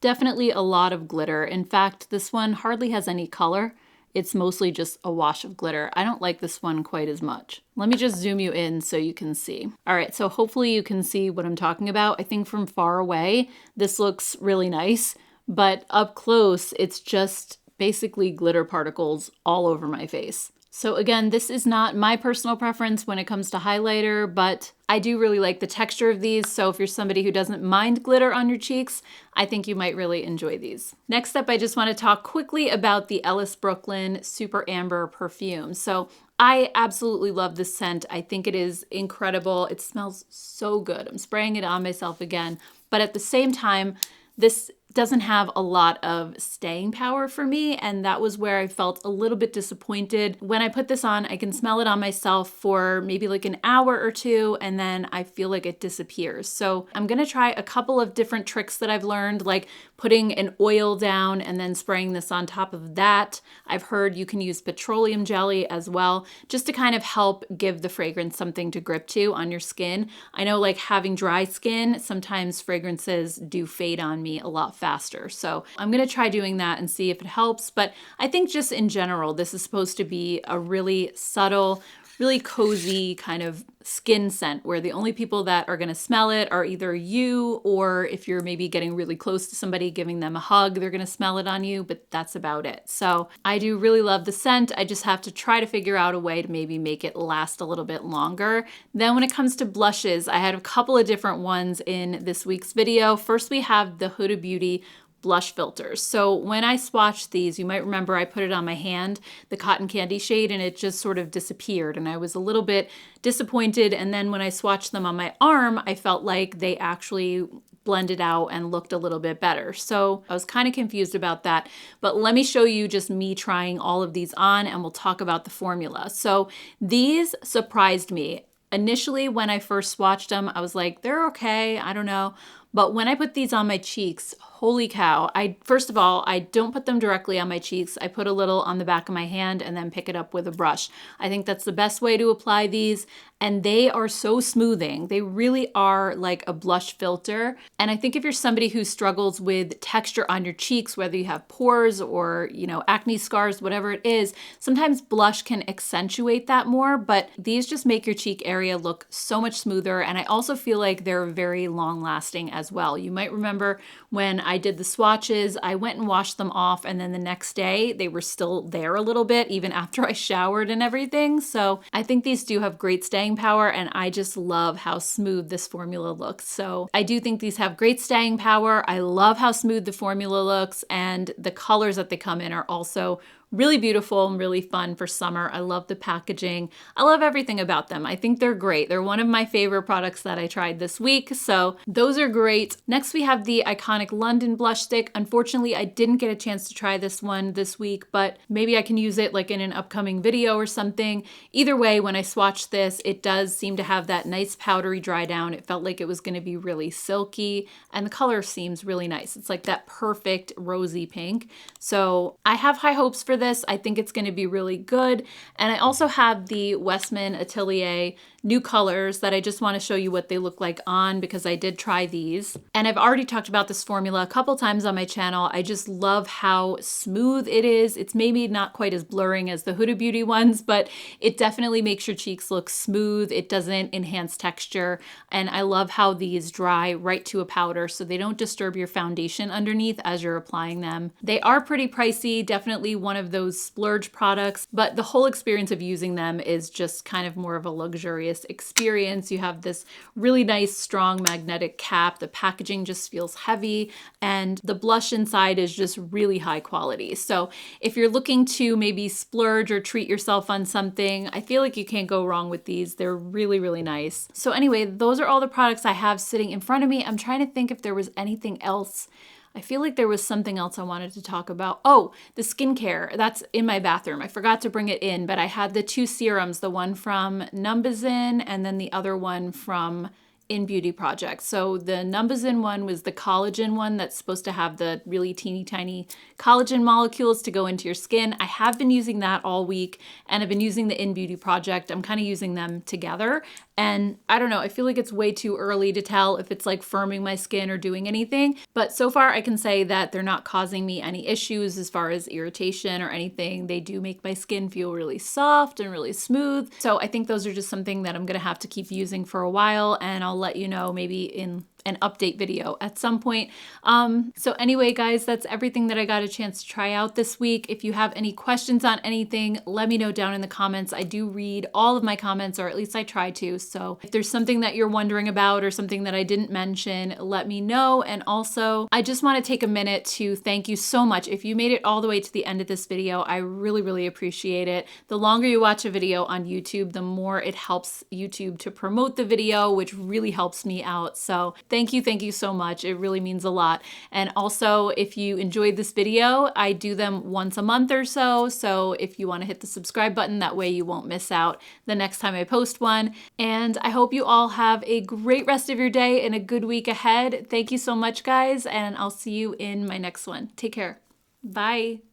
definitely a lot of glitter. In fact, this one hardly has any color. It's mostly just a wash of glitter. I don't like this one quite as much. Let me just zoom you in so you can see. All right, so hopefully you can see what I'm talking about. I think from far away, this looks really nice, but up close, it's just basically glitter particles all over my face. So again, this is not my personal preference when it comes to highlighter, but I do really like the texture of these. So if you're somebody who doesn't mind glitter on your cheeks, I think you might really enjoy these. Next up, I just want to talk quickly about the Ellis Brooklyn Super Amber perfume. So I absolutely love this scent. I think it is incredible. It smells so good. I'm spraying it on myself again, but at the same time, this doesn't have a lot of staying power for me, and that was where I felt a little bit disappointed. When I put this on, I can smell it on myself for maybe like an hour or two, and then I feel like it disappears. So I'm gonna try a couple of different tricks that I've learned, like putting an oil down and then spraying this on top of that. I've heard you can use petroleum jelly as well, just to kind of help give the fragrance something to grip to on your skin. I know like having dry skin, sometimes fragrances do fade on me a lot faster. So I'm gonna try doing that and see if it helps. But I think just in general, this is supposed to be a really subtle, really cozy kind of skin scent where the only people that are going to smell it are either you, or if you're maybe getting really close to somebody, giving them a hug, they're going to smell it on you, but that's about it. So I do really love the scent. I just have to try to figure out a way to maybe make it last a little bit longer. Then when it comes to blushes, I had a couple of different ones in this week's video. First, we have the Huda Beauty blush filters. So when I swatched these, you might remember I put it on my hand, the cotton candy shade, and it just sort of disappeared. And I was a little bit disappointed. And then when I swatched them on my arm, I felt like they actually blended out and looked a little bit better. So I was kind of confused about that, but let me show you just me trying all of these on and we'll talk about the formula. So these surprised me. Initially, when I first swatched them, I was like, they're okay, I don't know. But when I put these on my cheeks, holy cow. First of all, I don't put them directly on my cheeks. I put a little on the back of my hand and then pick it up with a brush. I think that's the best way to apply these. And they are so smoothing. They really are like a blush filter. And I think if you're somebody who struggles with texture on your cheeks, whether you have pores or, acne scars, whatever it is, sometimes blush can accentuate that more, but these just make your cheek area look so much smoother. And I also feel like they're very long lasting as well. You might remember when I did the swatches, I went and washed them off, and then the next day they were still there a little bit, even after I showered and everything. So I think these do have great staying power, and I just love how smooth this formula looks. So I do think these have great staying power. I love how smooth the formula looks, and the colors that they come in are also really beautiful and really fun for summer. I love the packaging. I love everything about them. I think they're great. They're one of my favorite products that I tried this week. So those are great. Next, we have the iconic London blush stick. Unfortunately, I didn't get a chance to try this one this week, but maybe I can use it like in an upcoming video or something. Either way, when I swatched this, it does seem to have that nice powdery dry down. It felt like it was going to be really silky, and the color seems really nice. It's like that perfect rosy pink. So I have high hopes for this. I think it's going to be really good. And I also have the Westman Atelier new colors that I just want to show you what they look like on, because I did try these. And I've already talked about this formula a couple times on my channel. I just love how smooth it is. It's maybe not quite as blurring as the Huda Beauty ones, but it definitely makes your cheeks look smooth. It doesn't enhance texture. And I love how these dry right to a powder, so they don't disturb your foundation underneath as you're applying them. They are pretty pricey, definitely one of those splurge products, but the whole experience of using them is just kind of more of a luxurious experience. You have this really nice, strong magnetic cap. The packaging just feels heavy, and the blush inside is just really high quality. So if you're looking to maybe splurge or treat yourself on something, I feel like you can't go wrong with these. They're really, really nice. So anyway, those are all the products I have sitting in front of me. I'm trying to think if there was anything else. I feel like there was something else I wanted to talk about. Oh, the skincare. That's in my bathroom. I forgot to bring it in, but I had the two serums, the one from Numbuzin and then the other one from in Beauty Project. So the Numbuzin one was the collagen one that's supposed to have the really teeny tiny collagen molecules to go into your skin. I have been using that all week, and I've been using the In Beauty Project. I'm kind of using them together. And I don't know, I feel like it's way too early to tell if it's like firming my skin or doing anything. But so far I can say that they're not causing me any issues as far as irritation or anything. They do make my skin feel really soft and really smooth. So I think those are just something that I'm gonna have to keep using for a while, and I'll let you know maybe in an update video at some point. So anyway, guys, that's everything that I got a chance to try out this week. If you have any questions on anything, let me know down in the comments. I do read all of my comments, or at least I try to. So if there's something that you're wondering about or something that I didn't mention, let me know. And also, I just want to take a minute to thank you so much. If you made it all the way to the end of this video, I really, really appreciate it. The longer you watch a video on YouTube, the more it helps YouTube to promote the video, which really helps me out. So thank you so much. It really means a lot. And also, if you enjoyed this video, I do them once a month or so. So if you want to hit the subscribe button, that way you won't miss out the next time I post one. And I hope you all have a great rest of your day and a good week ahead. Thank you so much, guys, and I'll see you in my next one. Take care. Bye.